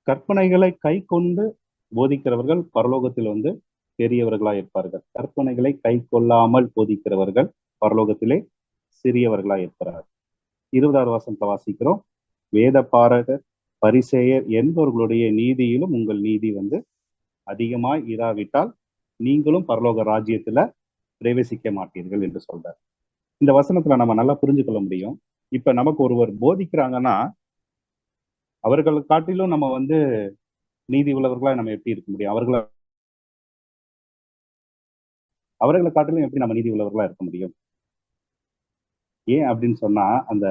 கற்பனைகளை கை கொண்டு போதிக்கிறவர்கள் பரலோகத்தில் பெரியவர்களா இருப்பார்கள். கற்பனைகளை கை கொள்ளாமல் போதிக்கிறவர்கள் பரலோகத்திலே சிறியவர்களாய் இருக்கிறார். 20வது வசனத்துல வாசிக்கிறோம், வேத பாரகர் பரிசேயர் என்பவர்களுடைய நீதியிலும் உங்கள் நீதி வந்து அதிகமாய் இராவிட்டால் நீங்களும் பரலோக ராஜ்யத்துல பிரவேசிக்க மாட்டீர்கள் என்று சொல்றார். இந்த வசனத்துல நம்ம நல்லா புரிஞ்சு கொள்ள முடியும். இப்ப நமக்கு ஒருவர் போதிக்கிறாங்கன்னா அவர்களை காட்டிலும் நம்ம வந்து நீதி உள்ளவர்களா நம்ம எப்படி இருக்க முடியும்? அவர்களை காட்டிலும் எப்படி நம்ம நீதி உள்ளவர்களா இருக்க முடியும்? ஏன் அப்படின்னு சொன்னா, அந்த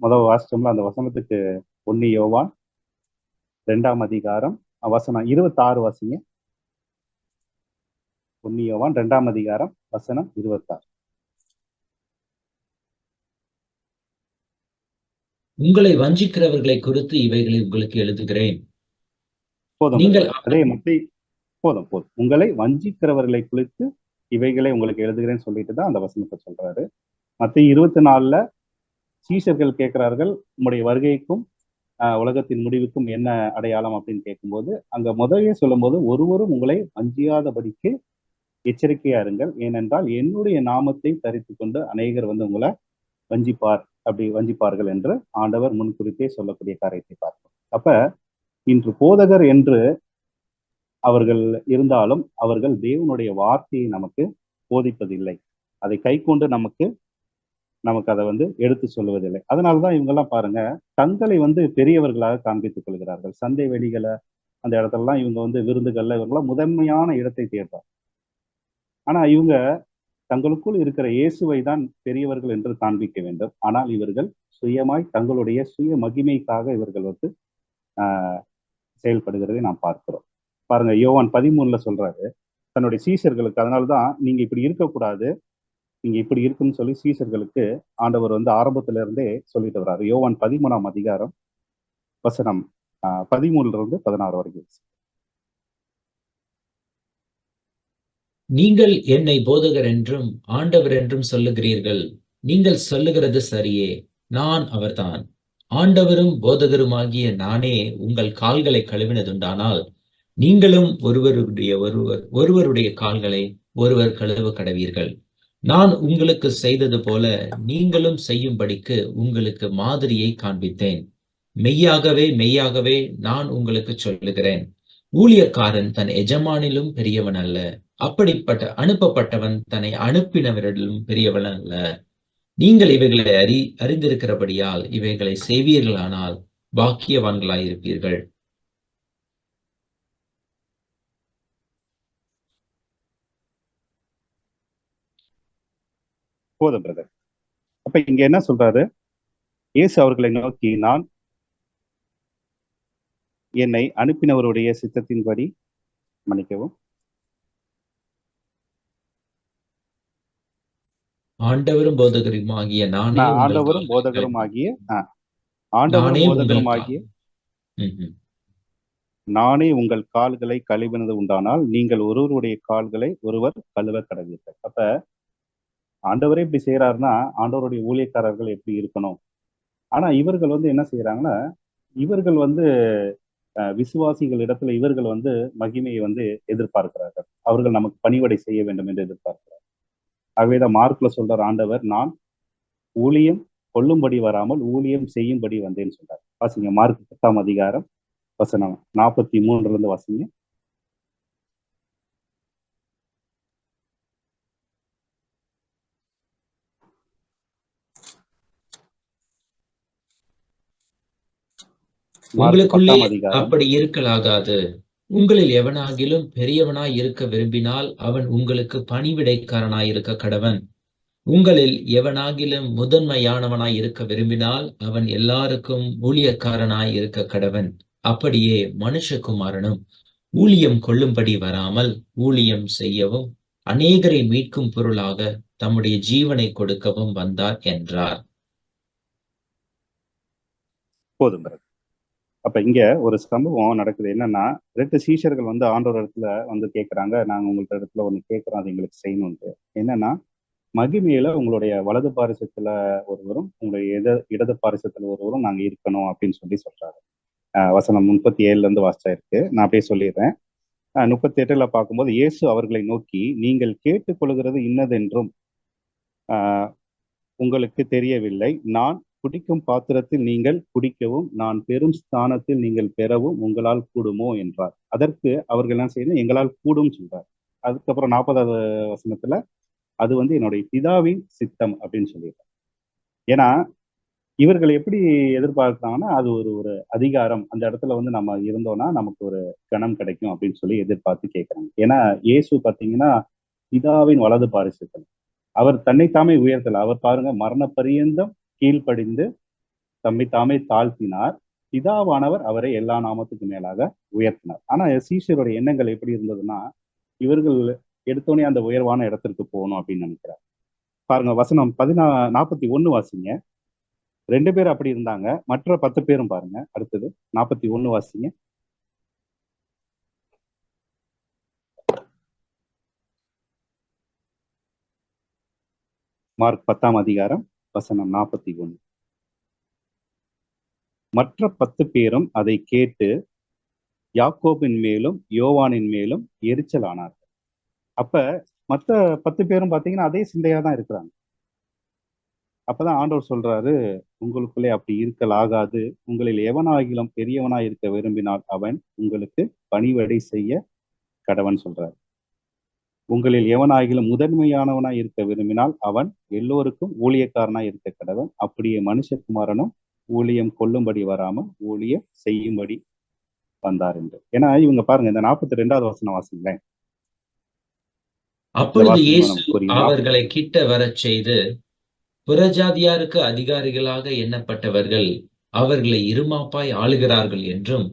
முதல் வாசிச்சோம்ல, அந்த வசனத்துக்கு 1 யோவான் 2ஆம் அதிகாரம் வசனம் 26 வாசிங்க. 1 யோவான் 2ஆம் அதிகாரம் வசனம் 26. உங்களை வஞ்சிக்கிறவர்களை குறித்து இவைகளை உங்களுக்கு எழுதுகிறேன். போதும் நீங்கள் அதே மத்திய போதும். உங்களை வஞ்சிக்கிறவர்களை குறித்து இவைகளை உங்களுக்கு எழுதுகிறேன்னு சொல்லிட்டு தான் அந்த வசனத்தை சொல்றாரு. மத்திய 24ல சீஷர்கள் கேட்கிறார்கள், உங்களுடைய வருகைக்கும் உலகத்தின் முடிவுக்கும் என்ன அடையாளம் அப்படின்னு கேட்கும்போது, அங்க முதலே சொல்லும் போது, ஒருவரும் உங்களை வஞ்சியாதபடிக்கு எச்சரிக்கையா இருங்கள், ஏனென்றால் என்னுடைய நாமத்தை தரித்து கொண்டு அநேகர் வந்து உங்களை வஞ்சிப்பார்கள் என்று ஆண்டவர் முன்குறித்தே சொல்லக்கூடிய காரியத்தை பார்ப்போம். அப்ப இன்று போதகர் என்று அவர்கள் இருந்தாலும் அவர்கள் தேவனுடைய வார்த்தையை நமக்கு போதிப்பதில்லை. அதை கை கொண்டு நமக்கு அதை வந்து எடுத்து சொல்லுவதில்லை. அதனாலதான் இவங்கெல்லாம் பாருங்க, தங்களை வந்து பெரியவர்களாக காண்பித்துக் கொள்கிறார்கள். சந்தை வெளிகளை அந்த இடத்துலலாம் இவங்க வந்து விருந்துகள்ல இவங்கெல்லாம் முதன்மையான இடத்தை தேர்றாங்க. ஆனா இவங்க தங்களுக்குள் இருக்கிற இயேசுவை தான் பெரியவர்கள் என்று காண்பிக்க வேண்டும். ஆனால் இவர்கள் சுயமாய் தங்களுடைய சுய மகிமைக்காக இவர்கள் வந்து செயல்படுகிறதை நாம் பார்க்கிறோம். பாருங்க, யோவான் 13ல சொல்றாரு தன்னுடைய சீஷர்களுக்கு, அதனாலதான் நீங்க இப்படி இருக்கக்கூடாது, நீங்க இப்படி இருக்குன்னு சொல்லி சீஷர்களுக்கு ஆண்டவர் வந்து ஆரம்பத்துல இருந்தே சொல்லிட்டு வர்றாரு. யோவான் 13ஆம் அதிகாரம் வசனம் 13-16 வரைக்கும். நீங்கள் என்னை போதகர் என்றும் ஆண்டவர் என்றும் சொல்லுகிறீர்கள். நீங்கள் சொல்லுகிறது சரியே, நான் அவர்தான். ஆண்டவரும் போதகருமாகிய நானே உங்கள் கால்களை கழுவினதுண்டானால் நீங்களும் ஒருவருடைய கால்களை ஒருவர் கழுவ கடவீர்கள். நான் உங்களுக்கு செய்தது போல நீங்களும் செய்யும்படிக்கு உங்களுக்கு மாதிரியை காண்பித்தேன். மெய்யாகவே மெய்யாகவே நான் உங்களுக்கு சொல்லுகிறேன், ஊழியக்காரன் தன் எஜமானிலும் பெரியவன் அல்ல, அப்படிப்பட்ட அனுப்பப்பட்டவன் தன்னை அனுப்பினவரிலும் பெரியவன் அல்ல. நீங்கள் இவைகளை அறிந்திருக்கிறபடியால் இவைகளை செய்வீர்களானால் பாக்கியவான்களாயிருப்பீர்கள். போதும் பிரதர். அப்ப இங்க என்ன சொல்றாரு? இயேசு அவர்களை நோக்கி, நான் என்னை அனுப்பினவருடைய சித்தத்தின்படி, மன்னிக்கவும், ஆண்டவரும் போதகருமாகிய நானே உங்கள் கால்களை கழுவினது உண்டானால் நீங்கள் ஒருவருடைய கால்களை ஒருவர் கழுவ கடவீர்கள். அப்ப ஆண்டவரே இப்படி செய்யறாருன்னா ஆண்டவருடைய ஊழியக்காரர்கள் எப்படி இருக்கணும்? ஆனா இவர்கள் வந்து என்ன செய்யறாங்கன்னா, இவர்கள் வந்து விசுவாசிகள் இடத்துல இவர்கள் வந்து மகிமையை வந்து எதிர்பார்க்கிறார்கள். அவர்கள் நமக்கு பணிவடை செய்ய வேண்டும் என்று எதிர்பார்க்கிறார். ஆகவேதான் மார்க்ல சொல்றார் ஆண்டவர், நான் ஊழியம் கொள்ளும்படி வராமல் ஊழியம் செய்யும்படி வந்தேன்னு சொல்றார். வாசிங்க, மார்க் 10ஆம் அதிகாரம் வசனம் 43 வாசிங்க. உங்களுக்குள்ளே அப்படி இருக்கலாகாது. உங்களில் எவனாகிலும் பெரியவனாய் இருக்க விரும்பினால் அவன் உங்களுக்கு பணிவிடைக்காரனாய் இருக்க கடவன். உங்களில் எவனாகிலும் முதன்மையானவனாய் இருக்க விரும்பினால் அவன் எல்லாருக்கும் ஊழியக்காரனாய் இருக்க கடவன். அப்படியே மனுஷகுமாரனும் ஊழியம் கொள்ளும்படி வராமல் ஊழியம் செய்யவும் அநேகரை மீட்கும் பொருளாக தம்முடைய ஜீவனை கொடுக்கவும் வந்தார் என்றார். போதும். அப்ப இங்க ஒரு சம்பவம் நடக்குது. என்னன்னா, 2 சீஷர்கள் வந்து ஆண்டவர் இடத்துல வந்து கேட்கிறாங்க, நாங்க உங்கள்ட்ட இடத்துல ஒண்ணு கேட்கிறோம், அது எங்களுக்கு செய்யணும்ட்டு. என்னன்னா, மகிமையில உங்களுடைய வலது பாரிசத்துல ஒருவரும் உங்களுடைய இடது பாரிசத்துல ஒருவரும் நாங்க இருக்கணும் அப்படின்னு சொல்றாரு. வசனம் 37 வாசிச்சா இருக்கு. நான் அப்படியே சொல்லிடுறேன். 38 பார்க்கும்போது, இயேசு அவர்களை நோக்கி, நீங்கள் கேட்டுக்கொள்கிறது இன்னதென்றும் ஆஹ் உங்களுக்கு தெரியவில்லை. நான் குடிக்கும் பாத்திரத்தில் நீங்கள் குடிக்கவும், நான் பெரும் ஸ்தானத்தில் நீங்கள் பெறவும் உங்களால் கூடுமோ என்றார். அதற்கு அவர்கள் என்ன செய்யணும்? எங்களால் கூடும் சொல்றார். அதுக்கப்புறம் 40வது வசனத்துல அது வந்து என்னுடைய பிதாவின் சித்தம் அப்படின்னு சொல்லியிருக்காங்க. ஏன்னா இவர்கள் எப்படி எதிர்பார்க்கிறாங்கன்னா, அது ஒரு ஒரு அதிகாரம், அந்த இடத்துல வந்து நம்ம இருந்தோம்னா நமக்கு ஒரு கணம் கிடைக்கும் அப்படின்னு சொல்லி எதிர்பார்த்து கேட்கிறாங்க. ஏன்னா இயேசு பார்த்தீங்கன்னா பிதாவின் வலது பாரிசத்தில் அவர் தன்னைத்தாமே உயர்த்தல. அவர் பாருங்க, மரண பரியந்தம் கீழ்ப்படிந்து தம்மை தாமே தாழ்த்தினார். பிதாவானவர் அவரை எல்லா நாமத்துக்கு மேலாக உயர்த்தினார். ஆனா சீஷருடைய எண்ணங்கள் எப்படி இருந்ததுன்னா, இவர்கள் எடுத்தோடனே அந்த உயர்வான இடத்திற்கு போகணும் அப்படின்னு நினைக்கிறார். பாருங்க வசனம் 41 வாசிங்க. 2 பேர் அப்படி இருந்தாங்க, மற்ற 10 பேரும் பாருங்க. அடுத்தது 41 வாசிங்க. மார்க் 10ஆம் அதிகாரம் வசனம் 41. மற்ற 10 பேரும் அதை கேட்டு யாக்கோபின் மேலும் யோவானின் மேலும் எரிச்சலானார்கள். அப்ப மற்ற 10 பேரும் பாத்தீங்கன்னா அதே சிந்தையா தான் இருக்கிறாங்க. அப்பதான் ஆண்டவர் சொல்றாரு, உங்களுக்குள்ளே அப்படி இருக்கலாகாது. உங்களில் எவனாகிலும் பெரியவனாய் இருக்க விரும்பினால் அவன் உங்களுக்கு பணிவிடை செய்ய கடவன் சொல்றாரு. உங்களில் எவனாகிலும் முதன்மையானவனாய் இருக்க விரும்பினால் அவன் எல்லோருக்கும் ஊழியக்காரனாய் இருக்க கடவன். அப்படியே மனுஷகுமாரனும் ஊழியம் கொள்ளும்படி வராமல் ஊழியம் செய்யும்படி வந்தார் என்று. ஏன்னா இவங்க பாருங்க, இந்த 42வது வசனம் வாசிங்களேன். அப்பொழுது இயேசு அவர்களை கிட்ட வரச் செய்து, புறஜாதியாருக்கு அதிகாரிகளாக எண்ணப்பட்டவர்கள் அவர்களை இருமாப்பாய் ஆளுகிறார்கள் என்றும்,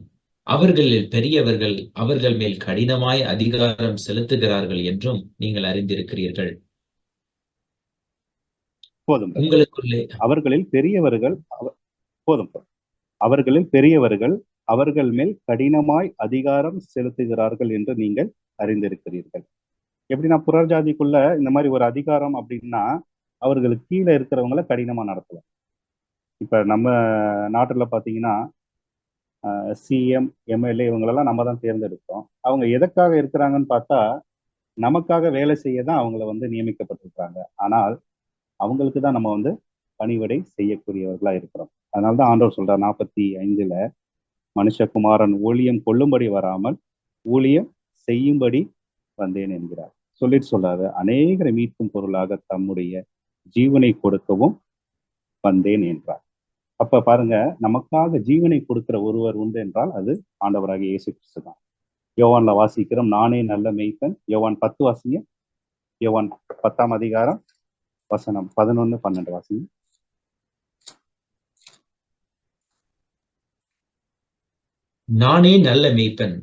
அவர்களில் பெரியவர்கள் அவர்கள் மேல் கடினமாய் அதிகாரம் செலுத்துகிறார்கள் என்றும் நீங்கள் அறிந்திருக்கிறீர்கள். போதும். உங்களுக்குள்ளே அவர்களில் பெரியவர்கள் போதும். அவர்களில் பெரியவர்கள் அவர்கள் மேல் கடினமாய் அதிகாரம் செலுத்துகிறார்கள் என்று நீங்கள் அறிந்திருக்கிறீர்கள். எப்படின்னா புறஜாதிக்குள்ள இந்த மாதிரி ஒரு அதிகாரம் அப்படின்னா அவர்களுக்கு கீழே இருக்கிறவங்கள கடினமா நடத்தலாம். இப்ப நம்ம நாட்டுல பாத்தீங்கன்னா சிஎம், எம்எல்ஏ இவங்களெல்லாம் நம்ம தான் தேர்ந்தெடுக்கிறோம். அவங்க எதற்காக இருக்கிறாங்கன்னு பார்த்தா நமக்காக வேலை செய்ய தான் அவங்கள வந்து நியமிக்கப்பட்டிருக்கிறாங்க. ஆனால் அவங்களுக்கு தான் நம்ம வந்து பணிவிடை செய்யக்கூடியவர்களா இருக்கிறோம். அதனால்தான் ஆண்டவர் சொல்றார் 45ல, மனுஷகுமாரன் ஊழியம் கொள்ளும்படி வராமல் ஊழியம் செய்யும்படி வந்தேன் என்கிறார். சொல்லிட்டு சொல்றாரு, அநேகரை மீட்கும் பொருளாக தம்முடைய ஜீவனை கொடுக்கவும் வந்தேன் என்றார். அப்ப பாருங்க, நமக்காக ஜீவனை கொடுக்கிற ஒருவர் உண்டு என்றால் அது ஆண்டவராக இயேசு கிறிஸ்து தான். யோவான்ல வாசிக்கிறோம், நானே நல்ல மேய்ப்பன். யோவான் 10 வாசிங்க. யோவான் 10ஆம் அதிகாரம் வசனம் 11, 12 வாசிங்க. நானே நல்ல மேய்ப்பன்.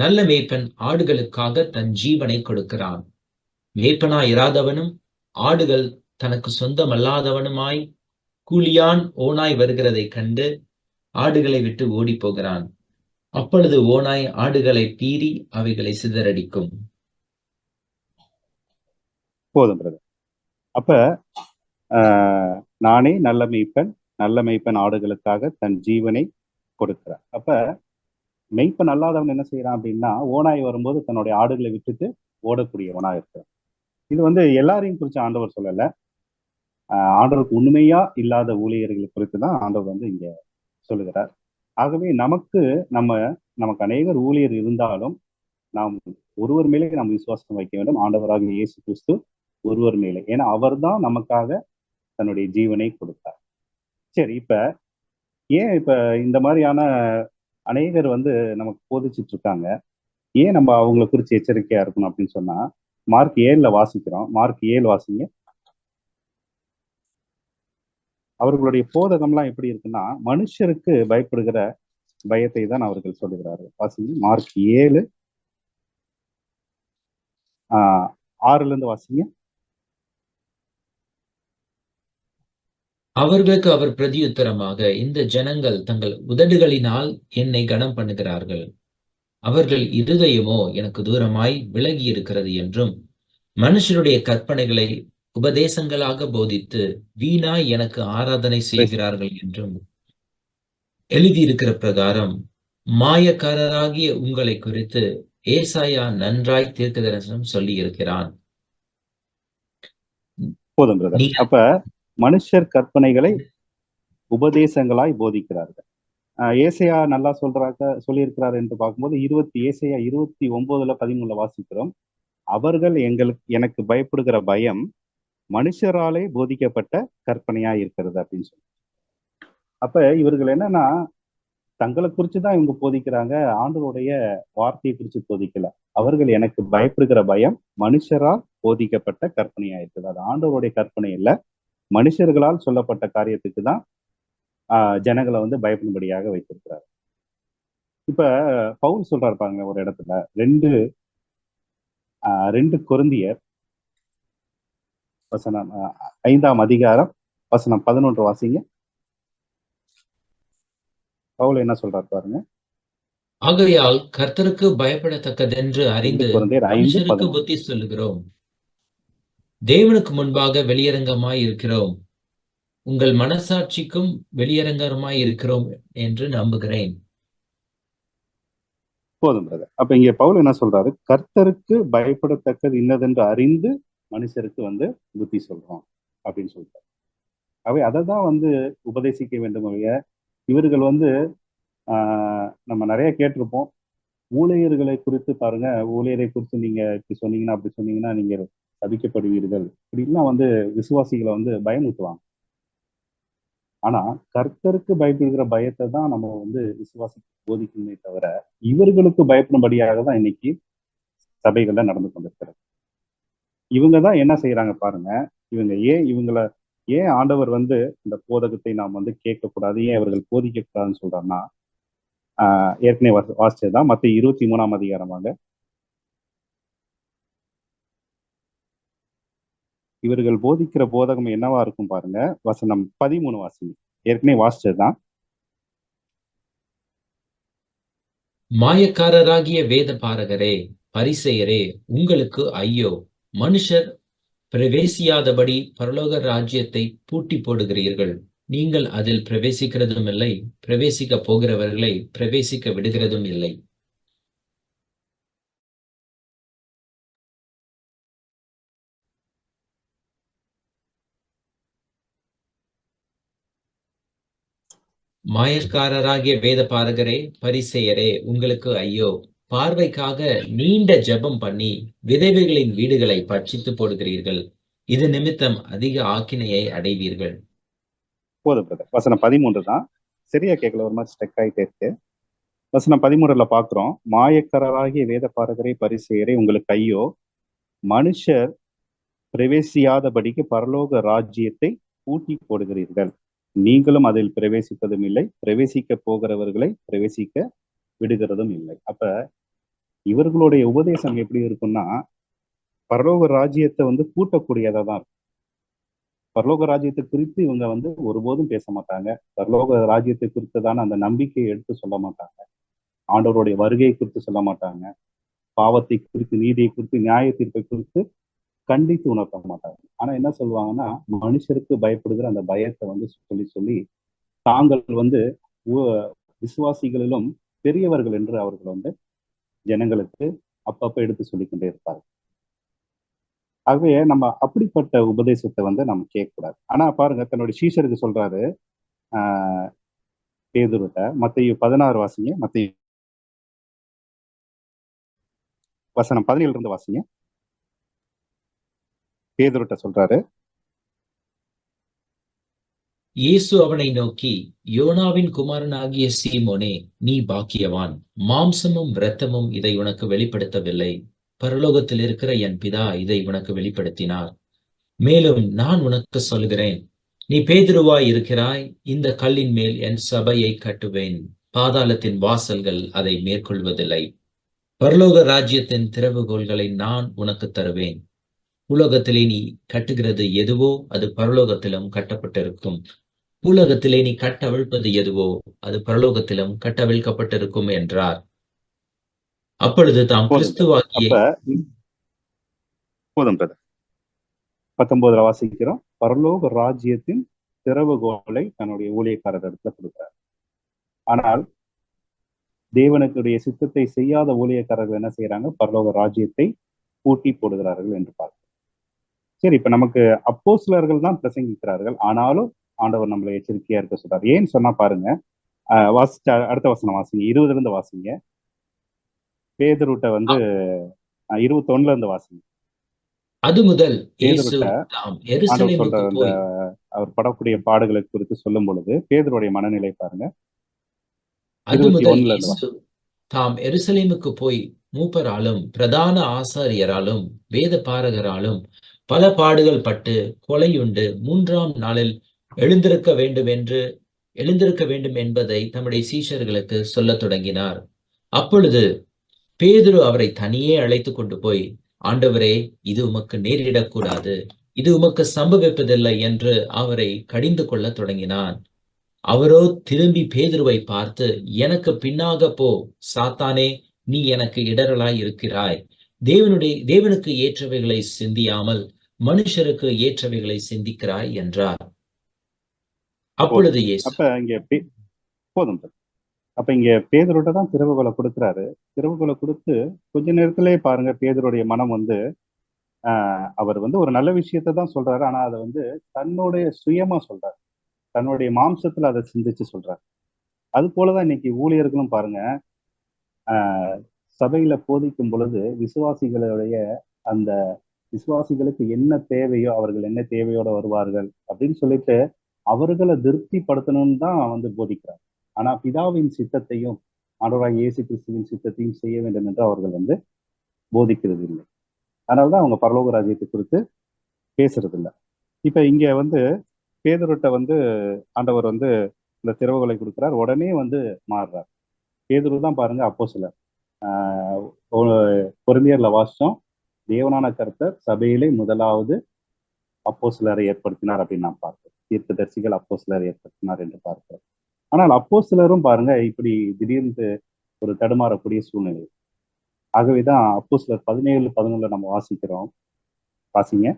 நல்ல மேய்ப்பன் ஆடுகளுக்காக தன் ஜீவனை கொடுக்கிறான். மேய்ப்பனாய் இராதவனும் ஆடுகள் தனக்கு சொந்தமல்லாதவனுமாய் கூலியான் ஓனாய் வருகிறதை கண்டு ஆடுகளை விட்டு ஓடி போகிறான். அப்பொழுது ஓனாய் ஆடுகளை பீறி அவைகளை சிதறடிக்கும். போதும் பிரதர். அப்ப நானே நல்ல மேய்ப்பன், நல்ல மேய்ப்பன் ஆடுகளுக்காக தன் ஜீவனை கொடுக்கிறார். அப்ப மெய்ப்பன் அல்லாதவன் என்ன செய்யறான் அப்படின்னா, ஓனாய் வரும்போது தன்னுடைய ஆடுகளை விட்டுட்டு ஓடக்கூடியவனா இருக்கிறான். இது வந்து எல்லாரையும் குறித்து ஆண்டவர் சொல்லல, ஆண்டவருக்கு உண்மையா இல்லாத ஊழியர்களை குறித்து தான் ஆண்டவர் வந்து இங்க சொல்லுகிறார். ஆகவே நமக்கு அநேகர் ஊழியர் இருந்தாலும் நாம் ஒருவர் மேலே நாம் விசுவாசம் வைக்க வேண்டும், ஆண்டவராக இயேசு கிறிஸ்து ஒருவர் மேலே. ஏன்னா அவர் தான் நமக்காக தன்னுடைய ஜீவனை கொடுத்தார். சரி, இப்ப இந்த மாதிரியான அநேகர் வந்து நமக்கு போதிச்சுட்டு இருக்காங்க. ஏன் நம்ம அவங்களை குறித்து எச்சரிக்கையா இருக்கணும் அப்படின்னு சொன்னா, மார்க் 7ல வாசிக்கிறோம். மார்க் 7 வாசிங்க. அவர்களுடைய போதகம்லாம் எப்படி இருக்குன்னா, மனுஷருக்கு பயப்படுகிற பயத்தை தான் அவர்கள் சொல்லுகிறார்கள். வாசிங்க மார்க் 7 6ல வாசிங்க. அவர்களுக்கு அவர் பிரதியுத்தரமாக, இந்த ஜனங்கள் தங்கள் உதடுகளினால் என்னை கனம் பண்ணுகிறார்கள், அவர்கள் இருதயமோ எனக்கு தூரமாய் விலகி இருக்கிறது என்றும், மனுஷருடைய கற்பனைகளை உபதேசங்களாக போதித்து வீணாய் எனக்கு ஆராதனை செய்கிறார்கள் என்றும் எழுதியிருக்கிற பிரகாரம் மாயக்காரராகிய உங்களை குறித்து ஏசாயா நன்றாய் தீர்க்கதரிசனம் சொல்லி இருக்கிறான். போதும் பிரதர். நீங்க அப்ப மனுஷர் கற்பனைகளை உபதேசங்களாய் போதிக்கிறார்கள். ஏசையா நல்லா சொல்லியிருக்கிறார் என்று பார்க்கும்போது ஏசையா 29:13 வாசிக்கிறோம். அவர்கள் எனக்கு பயப்படுகிற பயம் மனுஷராலே போதிக்கப்பட்ட கற்பனையா இருக்கிறது அப்படின்னு சொல்லி. அப்ப இவர்கள் என்னன்னா தங்களை குறிச்சுதான் இவங்க போதிக்கிறாங்க, ஆண்டவருடைய வார்த்தையை குறித்து போதிக்கல. அவர்கள் எனக்கு பயப்படுகிற பயம் மனுஷரால் போதிக்கப்பட்ட கற்பனையா இருக்குது. அது ஆண்டவருடைய கற்பனை இல்ல, மனுஷர்களால் சொல்லப்பட்ட காரியத்துக்கு தான் ஜனங்களை வந்து பயப்படும்படியாக வைத்திருக்கிறார். இப்ப பவுல் சொல்றாரு பாருங்க ஒரு இடத்துல, 2 கொரிந்தியர் வசனம் 5ஆம் அதிகாரம் வசனம் 11 வாசிங்க. பவுல் என்ன சொல்றாரு பாருங்க. ஆகையால் கர்த்தருக்கு பயப்படத்தக்கதென்று 2 அறிந்து கொரிந்தியர் மனுஷருக்கு 5:11. புத்தி சொல்லுகிறோம். தேவனுக்கு முன்பாக வெளியரங்கமாய் இருக்கிறோம், உங்கள் மனசாட்சிக்கும் வெளியரங்கமாய் இருக்கிறோம் என்று நம்புகிறேன். போதும் பிரதர். அப்ப இங்க பவுல் என்ன சொல்றாரு, கர்த்தருக்கு பயப்படத்தக்கது இன்னதென்று அறிந்து மனுஷருக்கு வந்து புத்தி சொல்றோம் அப்படின்னு சொல்றாரு. அவை அதை தான் வந்து உபதேசிக்க வேண்டும். இவர்கள் வந்து நம்ம நிறைய கேட்டிருப்போம், ஊழியர்களை குறித்து பாருங்க, ஊழியரை குறித்து நீங்க இப்படி சொன்னீங்கன்னா அப்படி சொன்னீங்கன்னா நீங்க சபிக்கப்படுவீர்கள், இப்படிலாம் வந்து விசுவாசிகளை வந்து பயமுறுத்துவாங்க. ஆனா கர்த்தருக்கு பயப்படுகிற பயத்தை தான் நம்ம வந்து விசுவாசி போதிக்கணுமே தவிர இவர்களுக்கு பயப்படும்படியாக தான் இன்னைக்கு சபைகள்ல நடந்து கொண்டிருக்கிறது. இவங்க தான் என்ன செய்யறாங்க பாருங்க, ஏன் ஆண்டவர் வந்து இந்த போதகத்தை நாம் வந்து கேட்கக்கூடாது, ஏன் அவர்கள் போதிக்க கூடாதுன்னு சொல்றாருன்னா, ஏற்கனவே வாசிச்சதுதான் மத்திய 23ஆம் அதிகாரமாக. இவர்கள் போதிக்கிற போதகம் என்னவா இருக்கும் பாருங்க, வசனம் 13 வாசிங்க. ஏற்கனவே வாசிச்சதுதான். மாயக்காரராகிய வேத பாரகரே, பரிசேயரே, உங்களுக்கு ஐயோ! மனுஷர் பிரவேசியாதபடி பரலோக ராஜ்யத்தை பூட்டி போடுகிறீர்கள். நீங்கள் அதில் பிரவேசிக்கிறதும் இல்லை, பிரவேசிக்க போகிறவர்களை பிரவேசிக்க விடுகிறதும் இல்லை. மாயக்காரராகிய வேத பாரகரே, பரிசேயரே, உங்களுக்கு ஐயோ! பார்வைக்காக நீண்ட ஜெபம் பண்ணி விதவைகளின் வீடுகளை பட்சித்து போடுகிறீர்கள். இது நிமித்தம் அதிக ஆக்கினையை அடைவீர்கள். போதும் பிரதர். வசனம் 13 தான், சரியா கேட்கல, ஒரு மாதிரி ஸ்டெக் ஆகிட்டே இருக்கு. வசனம் 13 பாக்குறோம், மாயக்காரராகிய வேத பாரகரை பரிசேயரே உங்களுக்கு ஐயோ! மனுஷர் பிரவேசியாதபடிக்கு பரலோக ராஜ்யத்தை பூட்டி போடுகிறீர்கள். நீங்களும் அதில் பிரவேசிப்பதும் இல்லை, பிரவேசிக்க போகிறவர்களை பிரவேசிக்க விடுகிறதும் இல்லை. அப்ப இவர்களுடைய உபதேசம் எப்படி இருக்கும்னா, பரலோக ராஜ்யத்தை வந்து பூட்டக்கூடியதா தான் இருக்கும். பரலோக ராஜ்யத்தை குறித்து இவங்க வந்து ஒருபோதும் பேச மாட்டாங்க. பரலோக ராஜ்யத்தை குறித்ததான அந்த நம்பிக்கையை எடுத்து சொல்ல மாட்டாங்க. ஆண்டவருடைய வருகையை குறித்து சொல்ல மாட்டாங்க. பாவத்தை குறித்து, நீதியை குறித்து, நியாய தீர்ப்பை குறித்து கண்டித்து உணர்த்த மாட்டாங்க. ஆனா என்ன சொல்லுவாங்கன்னா, மனுஷருக்கு பயப்படுகிற அந்த பயத்தை வந்து சொல்லி தாங்கள் வந்து விசுவாசிகளிலும் பெரியவர்கள் என்று அவர்கள் வந்து ஜனங்களுக்கு அப்பப்ப எடுத்து சொல்லிக்கொண்டே இருப்பார்கள். ஆகவே நம்ம அப்படிப்பட்ட உபதேசத்தை வந்து நம்ம கேட்கக்கூடாது. ஆனா பாருங்க, தன்னுடைய சீஷருக்கு சொல்றாரு பேதுருட்ட, மத்தேயு 16 வாசிங்க. மத்தேயு வசனம் 17 இருந்து வாசிங்க. பேதுருட்ட சொல்றாரு, இயேசு அவனை நோக்கி, யோனாவின் குமாரனாகிய சீமோனே, நீ பாக்கியவான். மாம்சமும் இரத்தமும் இதை உனக்கு வெளிப்படுத்தவில்லை, பரலோகத்தில் இருக்கிற என் பிதா இதை உனக்கு வெளிப்படுத்தினார். மேலும் நான் உனக்கு சொல்கிறேன், நீ பேதுருவாய் இருக்கிறாய், இந்த கல்லின் மேல் என் சபையை கட்டுவேன், பாதாளத்தின் வாசல்கள் அதை மேற்கொள்வதில்லை. பரலோக ராஜ்யத்தின் திறவுகோல்களை நான் உனக்கு தருவேன். உலகத்திலே நீ கட்டுகிறது எதுவோ அது பரலோகத்திலும் கட்டப்பட்டிருக்கும், உலகத்திலே நீ கட்டவிழ்ப்பது எதுவோ அது பரலோகத்திலும் கட்டவிழ்க்கப்பட்டிருக்கும் என்றார். அப்பொழுது தாம் கிறிஸ்துவாகிய போதும் பிரதர். 19 வாசிக்கிறோம், பரலோக ராஜ்யத்தின் திறவுகோலை தன்னுடைய ஊழியக்காரர் இடத்துல கொடுக்கிறார். ஆனால் தேவனுடைய சித்தத்தை செய்யாத ஊழியக்காரர்கள் என்ன செய்யறாங்க, பரலோக ராஜ்யத்தை பூட்டி போடுகிறார்கள் என்று பார்க்கிறோம். சரி, இப்ப நமக்கு அப்போஸ்தலர்கள் தான் பிரசங்கிக்கிறார்கள், ஆனாலும் ஆண்டவர் நம்மளை எச்சரிக்கையா இருக்க சொல்றாரு. ஏன்னு சொன்னா பாருங்க, வாசிச்ச அடுத்த வசனம் வாசிங்க, 20 இருந்து வாசிங்க. பேதுருட்ட வந்து 21 இருந்து வாசிங்க. அது முதல் இயேசு பேதுருட்ட தாம் ஆண்டவர் சொல்ற எருசலேமுக்கு அந்த போய் அவர் படக்கூடிய பாடுகளை குறித்து சொல்லும் பொழுது பேதுருடைய மனநிலை பாருங்க. அது முதல் 21 இருந்து இயேசு தாம் எருசலேமுக்கு போய் மூப்பராலும் பிரதான ஆசாரியராலும் வேத பாரகராலும் பல பாடுகள் பட்டு கொலையுண்டு 3ஆம் நாளில் எழுந்திருக்க வேண்டும் என்பதை தம்முடைய சீஷர்களுக்கு சொல்லத் தொடங்கினார். அப்பொழுது பேதுரு அவரை தனியே அழைத்துக் கொண்டு போய், ஆண்டவரே, இது உமக்கு நேரிடக்கூடாது, இது உமக்கு சம்பவிப்பதில்லை என்று அவரை கடிந்து கொள்ளத் தொடங்கினான். அவரோ திரும்பி பேதுருவை பார்த்து, எனக்கு பின்னாக போ, சாத்தானே, நீ எனக்கு இடறலாய் இருக்கிறாய். தேவனுக்கு ஏற்றவைகளை சிந்தியாமல் மனுஷருக்கு ஏற்றவைகளை சிந்திக்கிறாய் என்றார். அப்பொழுது போதும். இயேசு, அப்ப இங்க போதும். அப்ப இங்க பேதுருட்ட தான் திறவுகோலை கொடுக்கிறாரு. திறவுகோலை கொடுத்து கொஞ்ச நேரத்திலே பாருங்க பேதுருடைய மனம் வந்து அவர் வந்து ஒரு நல்ல விஷயத்தை தான் சொல்றாரு. ஆனா அதை வந்து தன்னுடைய சுயமா சொல்றாரு, தன்னுடைய மாம்சத்துல அதை சிந்திச்சு சொல்றாரு. அது போலதான் இன்னைக்கு ஊழியர்களும் பாருங்க, சபையில போதிக்கும் பொழுது விசுவாசிகளுடைய அந்த விசுவாசிகளுக்கு என்ன தேவையோ, அவர்கள் என்ன தேவையோட வருவார்கள் அப்படின்னு சொல்லிட்டு அவர்களை திருப்திப்படுத்தணும்னு தான் வந்து போதிக்கிறார். ஆனா பிதாவின் சித்தத்தையும் ஆண்டவராகிய இயேசு கிறிஸ்துவின் சித்தத்தையும் செய்ய வேண்டும் என்று அவர்கள் வந்து போதிக்கிறது இல்லை. அதனாலதான் அவங்க பரலோக ராஜ்யத்தை குறித்து பேசுறது இல்லை. இப்ப இங்க வந்து பேதுருட்ட வந்து ஆண்டவர் வந்து இந்த திறவுகளை கொடுக்கிறார், உடனே வந்து மாறுறார். பேதுரு தான் பாருங்க அப்போஸ்தலர். கொரிந்தியர்ல வாசிச்சோம், தேவனான கர்த்தர் சபையிலே முதலாவது அப்போஸ்தலரை ஏற்படுத்தினார் அப்படின்னு நான் பார்க்கிறேன். தீர்க்கதரிசிகள் அப்போஸ்தலரை ஏற்படுத்தினார் என்று பார்க்கிறேன். ஆனால் அப்போஸ்தலரும் பாருங்க இப்படி திடீர்னு ஒரு தடுமாறக்கூடிய சூழ்நிலை. ஆகவேதான் அப்போஸ்தலர் 17:11 நம்ம வாசிக்கிறோம். வாசிங்க.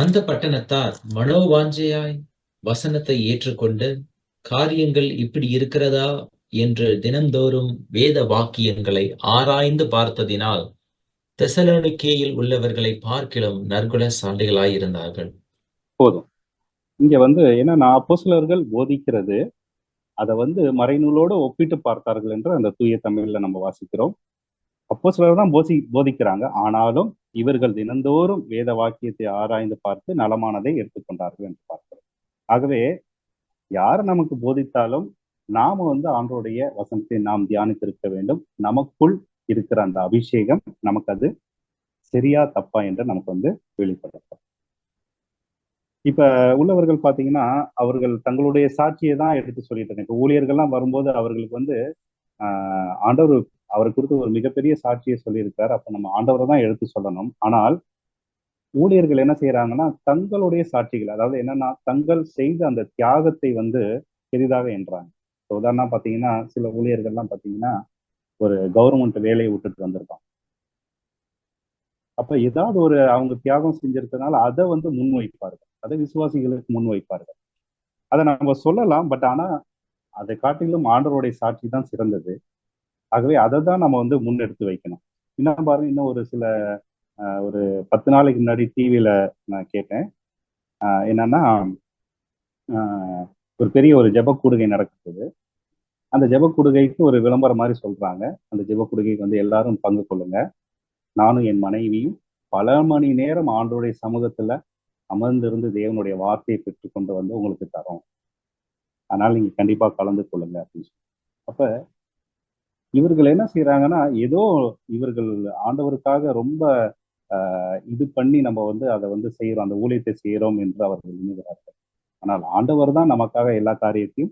அந்த பட்டணத்தார் மனோவாஞ்சையாய் வசனத்தை ஏற்றுக்கொண்டு, காரியங்கள் இப்படி இருக்கிறதா என்று தினந்தோறும் வேத வாக்கியங்களை ஆராய்ந்து பார்த்ததினால் தெசலோனிக்கேயில் உள்ளவர்களை பார்க்கிலும் நற்குணசாலிகளாய் இருந்தார்கள். போதும். இங்க வந்து என்னன்னா அப்போஸ்தலர்கள் போதிக்கிறது அதை வந்து மறைநூலோடு ஒப்பிட்டு பார்த்தார்கள் என்று அந்த தூய தமிழ்ல நம்ம வாசிக்கிறோம். அப்போஸ்தலர் தான் போதிக்கிறாங்க, ஆனாலும் இவர்கள் தினந்தோறும் வேத வாக்கியத்தை ஆராய்ந்து பார்த்து நலமானதை எடுத்துக்கொண்டார்கள் என்று பார்க்கிறோம். ஆகவே யார் நமக்கு போதித்தாலும் நாம வந்து ஆண்டோடைய வசனத்தை நாம் தியானித்திருக்க வேண்டும். நமக்குள் இருக்கிற அந்த அபிஷேகம் நமக்கு அது சரியா தப்பா என்று நமக்கு வந்து வெளிப்படுத்தும். இப்ப உள்ளவர்கள் பாத்தீங்கன்னா அவர்கள் தங்களுடைய சாட்சியை தான் எடுத்து சொல்லிட்டு இருக்காங்க. இப்ப ஊழியர்கள்லாம் வரும்போது அவர்களுக்கு வந்து ஆண்டவர் அவரை குறித்து ஒரு மிகப்பெரிய சாட்சியை சொல்லியிருக்காரு. அப்ப நம்ம ஆண்டவரை தான் எடுத்து சொல்லணும். ஆனால் ஊழியர்கள் என்ன செய்யறாங்கன்னா தங்களுடைய சாட்சிகள், அதாவது என்னன்னா தங்கள் செய்த அந்த தியாகத்தை வந்து பெரிதாக என்றாங்க. உதாரணம் பாத்தீங்கன்னா சில ஊழியர்கள்லாம் பாத்தீங்கன்னா ஒரு கவர்மெண்ட் வேலையை விட்டுட்டு வந்திருப்பாங்க. அப்ப ஏதாவது ஒரு அவங்க தியாகம் செஞ்சிருக்கனால அதை வந்து முன்வைப்பார்கள், அதை விசுவாசிகளுக்கு முன்வைப்பார்கள். அதை நம்ம சொல்லலாம், பட் ஆனா அதை காட்டிலும் ஆண்டவருடைய சாட்சி தான் சிறந்தது. ஆகவே அதை தான் நம்ம வந்து முன்னெடுத்து வைக்கணும். இன்னும் பாருங்க, இன்னும் ஒரு சில ஒரு 10 நாளைக்கு முன்னாடி டிவியில நான் கேட்டேன். என்னன்னா ஒரு பெரிய ஒரு ஜெபக்கூடுகை நடக்குது. அந்த ஜெபக்கூடுகைக்கு ஒரு விளம்பரம் மாதிரி சொல்றாங்க. அந்த ஜெபக்கூடுகைக்கு வந்து எல்லாரும் பங்கு கொள்ளுங்க, நானும் என் மனைவியும் பல மணி நேரம் ஆண்டவருடைய சமூகத்துல அமர்ந்திருந்து தேவனுடைய வார்த்தையை பெற்றுக்கொண்டு வந்து உங்களுக்கு தரோம், அதனால நீங்க கண்டிப்பா கலந்து கொள்ளுங்க அப்படின்னு சொல்லி. அப்ப இவர்கள் என்ன செய்யறாங்கன்னா, ஏதோ இவர்கள் ஆண்டவருக்காக ரொம்ப இது பண்ணி நம்ம வந்து அதை வந்து செய்யறோம், அந்த ஊழியத்தை செய்யறோம் என்று அவர்கள் எண்ணுகிறார்கள். ஆனால் ஆண்டவர் தான் நமக்காக எல்லா காரியத்தையும்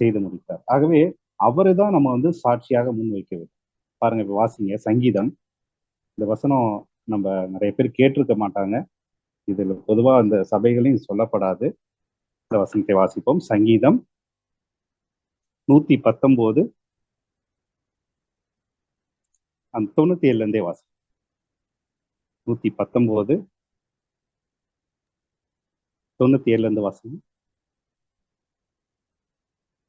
செய்து முடித்தார். ஆகவே அவரை தான் நம்ம வந்து சாட்சியாக முன்வைக்க வேண்டும். பாருங்க, இப்ப வாசிங்க சங்கீதம். இந்த வசனம் நம்ம நிறைய பேர் கேட்டிருக்க மாட்டாங்க, இதுல பொதுவா அந்த சபைகளையும் சொல்லப்படாது. இந்த வசனத்தை வாசிப்போம். சங்கீதம் 119 அந்த 97 இருந்தே வாசி. 119 97 இருந்து வாசி.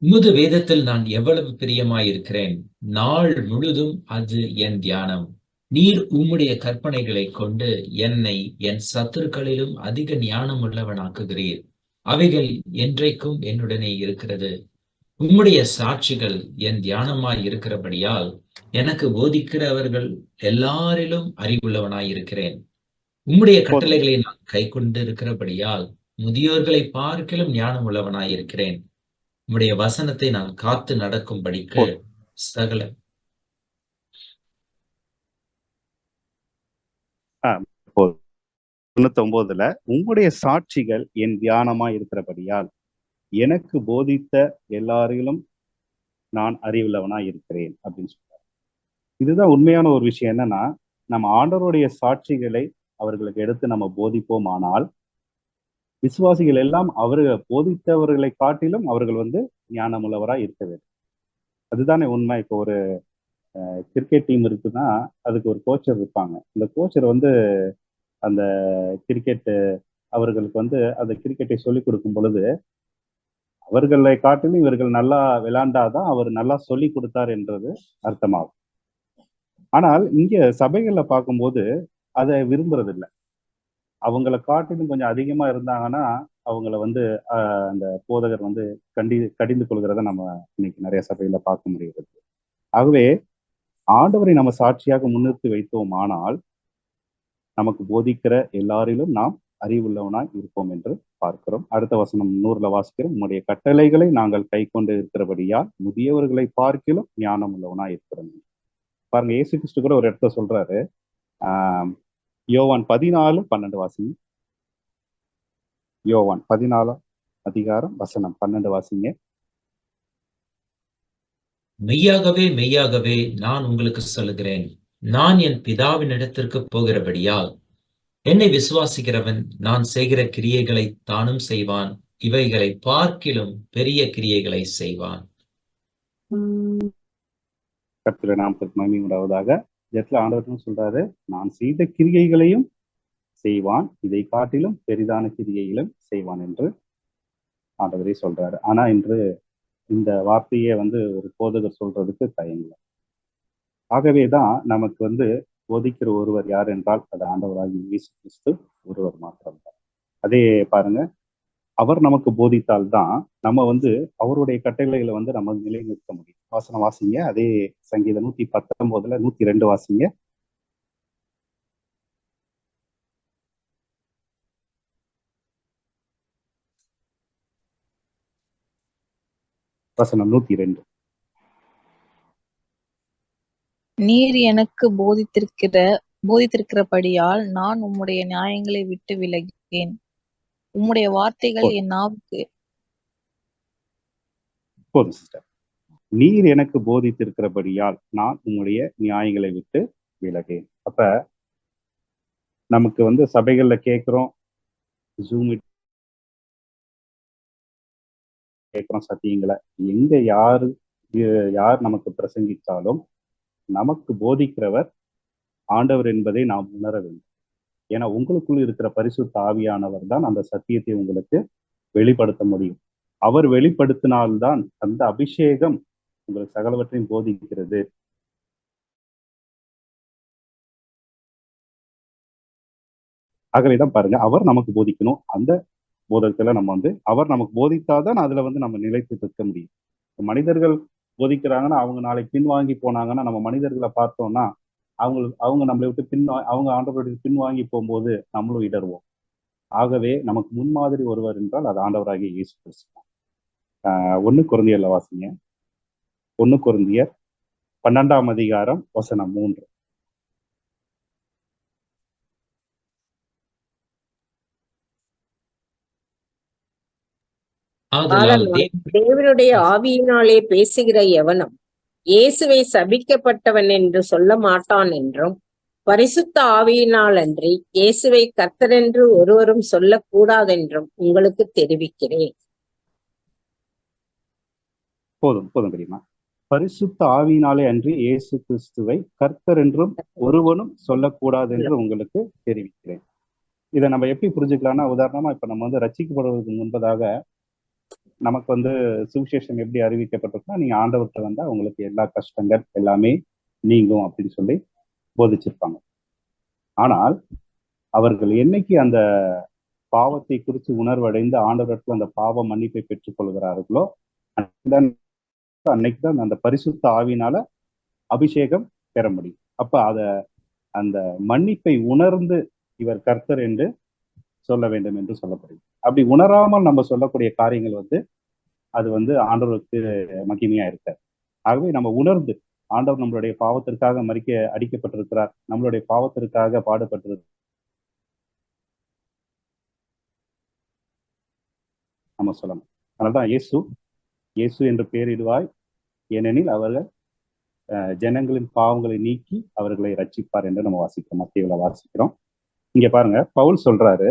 உமது வேதத்தில் நான் எவ்வளவு பிரியமாயிருக்கிறேன். நாள் முழுதும் அது என் தியானம். நீர் உம்முடைய கற்பனைகளைக் கொண்டு என்னை என் சத்துருக்களிலும் அதிக ஞானம் உள்ளவனாக்குகிறீர். அவைகள் என்றைக்கும் என்னுடனே இருக்கிறது. உம்முடைய சாட்சிகள் என் தியானமாய் இருக்கிறபடியால் எனக்கு போதிக்கிறவர்கள் எல்லாரிலும் அறிவுள்ளவனாய் இருக்கிறேன். உம்முடைய போதும் கட்டளைகளை நான் கைக்கொண்டு இருக்கிறபடியால் முதியோர்களை பார்க்கிலும் ஞானம் உள்ளவனாய் இருக்கிறேன். உம்முடைய வசனத்தை நான் காத்து நடக்கும்படிக்கு போதும் சகல போதும் 99ல உங்களுடைய சாட்சிகள் என் தியானமா இருக்கிறபடியால் எனக்கு போதித்த எல்லாரிலும் நான் அறிவுள்ளவனா இருக்கிறேன் அப்படின்னு சொல்றாரு. இதுதான் உண்மையான ஒரு விஷயம். என்னன்னா, நம்ம ஆண்டவருடைய சாட்சிகளை அவர்களுக்கு எடுத்து நம்ம போதிப்போம். ஆனால் விசுவாசிகள் எல்லாம் அவர்கள் போதித்தவர்களை காட்டிலும் அவர்கள் ஞானமுள்ளவராய் இருக்க வேண்டும். அதுதானே உண்மை. இப்போ ஒரு கிரிக்கெட் டீம் இருக்குன்னா அதுக்கு ஒரு கோச்சர் இருப்பாங்க. இந்த கோச்சர் அந்த கிரிக்கெட் அவர்களுக்கு அந்த கிரிக்கெட்டை சொல்லிக் கொடுக்கும் பொழுது அவர்களை காட்டிலும் இவர்கள் நல்லா விளையாண்டாதான் அவர் நல்லா சொல்லி கொடுத்தார் என்றது அர்த்தமாகும். ஆனால் இங்க சபைகள்ல பார்க்கும்போது அதை விரும்புறது இல்லை. அவங்களை காட்டிலும் கொஞ்சம் அதிகமா இருந்தாங்கன்னா அவங்கள அந்த போதகர் கடிந்து கொள்கிறத நம்ம இன்னைக்கு நிறைய சபையில பார்க்க முடிகிறது. ஆகவே ஆண்டவரை நம்ம சாட்சியாக முன்னிறுத்தி வைத்தோம். ஆனால் நமக்கு போதிக்கிற எல்லாரிலும் நாம் அறிவுள்ளவனாய் இருப்போம் என்று பார்க்கிறோம். அடுத்த வசனம் 100ல வாசிக்கிறோம். உம்முடைய கட்டளைகளை நாங்கள் கை கொண்டு இருக்கிறபடியால் முதியவர்களை பார்க்கிலும் ஞானம் உள்ளவனாய் இருக்கிறோம். பாருங்க, இயேசு கிறிஸ்து கூட ஒரு இடத்த சொல்றாரு. யோவான் 14:12 வாசிங்க. யோவான் 14 அதிகாரம் வசனம் 12 வாசிங்க. மெய்யாகவே மெய்யாகவே நான் உங்களுக்கு சொல்லுகிறேன், நான் என் பிதாவின் இடத்திற்கு போகிறபடியால் என்னை விசுவாசிக்கிறவன் நான் செய்கிற கிரியைகளை தானும் செய்வான், இவைகளை பார்க்கிலும் பெரிய கிரியைகளை செய்வான். கர்த்தருடைய நாமத்துக்கு மகிமை உண்டாவதாக. இடத்துல ஆண்டவர் சொல்றாரு, நான் செய்த கிரியைகளையும் செய்வான், இதை காட்டிலும் பெரிதான கிரியைகளும் செய்வான் என்று ஆண்டவரே சொல்றாரு. ஆனா இன்று இந்த வார்த்தையை ஒரு போதகர் சொல்றதுக்கு தயங்கல. ஆகவேதான் நமக்கு போதிக்கிற ஒருவர் யார் என்றால் அது ஆண்டவராகிய இயேசு கிறிஸ்து ஒருவர் மாத்திரம்தான். அதே பாருங்க, அவர் நமக்கு போதித்தால்தான் நம்ம அவருடைய கட்டளைகளை நம்ம நிலைநிறுத்த முடியும். வாசனம் வாசிங்க. அதே சங்கீதம் 119ல 102 வாசிங்க. வசனம் 102. நீர் எனக்கு போதித்திருக்கிறபடியால் நான் உம்முடைய நியாயங்களை விட்டு விலகேன். உம்முடைய வார்த்தைகள் என் நாவுக்கு. போதும் சிஸ்டர். நீர் எனக்கு போதித்திருக்கிறபடியால் நான் உம்முடைய நியாயங்களை விட்டு விலகேன். அப்ப நமக்கு சபைகள்ல கேட்கிறோம், ஜூம் கேட்கிறோம் சத்தியங்களை. எங்க யார் நமக்கு பிரசங்கித்தாலும் நமக்கு போதிக்கிறவர் ஆண்டவர் என்பதை நாம் உணர வேண்டும். ஏன்னா உங்களுக்குள் இருக்கிற பரிசுத்த ஆவியானவர் தான் அந்த சத்தியத்தை உங்களுக்கு வெளிப்படுத்த முடியும். அவர் வெளிப்படுத்தினால்தான் அந்த அபிஷேகம் உங்களுக்கு சகலவற்றையும் போதிக்கிறது. ஆகவேதான் பாருங்க, அவர் நமக்கு போதிக்கணும். அந்த போதத்துல நம்ம அவர் நமக்கு போதித்தாதான் அதுல நம்ம நிலைத்து நிற்க முடியும். மனிதர்கள் போதிக்கிறாங்கன்னா அவங்க நாளைக்கு பின்வாங்கி போனாங்கன்னா, நம்ம மனிதர்களை பார்த்தோம்னா அவங்க நம்மளை விட்டு அவங்க ஆண்டவருடைய பின்வாங்கி போகும்போது நம்மளும் இடருவோம். ஆகவே நமக்கு முன்மாதிரி ஒருவர் என்றால் அது ஆண்டவராகிய இயேசு கிறிஸ்து. 1 கொரிந்தியர்ல வாசிங்க. 1 கொரிந்தியர் 12ஆம் அதிகாரம் வசனம் 3. தேவனுடைய ஆவியினாலே பேசுகிற எவனும் இயேசுவை சபிக்கப்பட்டவன் என்று சொல்ல மாட்டான் என்றும், பரிசுத்த ஆவியினால் அன்றி இயேசுவை கர்த்தரென்று ஒருவரும் சொல்லக்கூடாதென்றும் உங்களுக்கு தெரிவிக்கிறேன். போதும் தெரியுமா? பரிசுத்த ஆவியினாலே அன்றி இயேசு கிறிஸ்துவை கர்த்தர் என்றும் ஒருவனும் சொல்லக்கூடாது என்று உங்களுக்கு தெரிவிக்கிறேன். இதை நம்ம எப்படி புரிஞ்சுக்கலாம்னா, உதாரணமா இப்ப நம்ம ரட்சிக்கப்படுவதற்கு முன்பதாக நமக்கு வந்து சுவிசேஷம் எப்படி அறிவிக்கப்பட்டிருக்குன்னா, நீங்க ஆண்டவர்கிட்ட வந்தா உங்களுக்கு எல்லா கஷ்டங்கள் எல்லாமே நீங்கும் அப்படின்னு சொல்லி போதிச்சிருப்பாங்க. ஆனால் அவர்கள் என்னைக்கு அந்த பாவத்தை குறித்து உணர்வடைந்து ஆண்டவரிடத்தில் அந்த பாவ மன்னிப்பை பெற்றுக் கொள்கிறார்களோ அன்னைக்குதான் அந்த பரிசுத்த ஆவியினால அபிஷேகம் பெற முடியும். அப்ப அந்த மன்னிப்பை உணர்ந்து இவர் கர்த்தர் என்று சொல்ல வேண்டும் என்று சொல்லப்படுது. அப்படி உணராமல் நம்ம சொல்லக்கூடிய காரியங்கள் வந்து அது வந்து ஆண்டவருக்கு மகிமையா இருக்காது. ஆகவே நம்ம உணர்ந்து ஆண்டவர் நம்மளுடைய பாவத்திற்காக அடிக்கப்பட்டிருக்கிறார், நம்மளுடைய பாவத்திற்காக பாடுபட்டிருக்கிறார் நம்ம சொல்லணும். அதனால்தான் இயேசு என்று பெயரிடுவாய், ஏனெனில் அவர்கள் ஜனங்களின் பாவங்களை நீக்கி அவர்களை ரட்சிப்பார் என்று நம்ம வாசிக்கிறோம், மத்தேயுல வாசிக்கிறோம். இங்க பாருங்க, பவுல் சொல்றாரு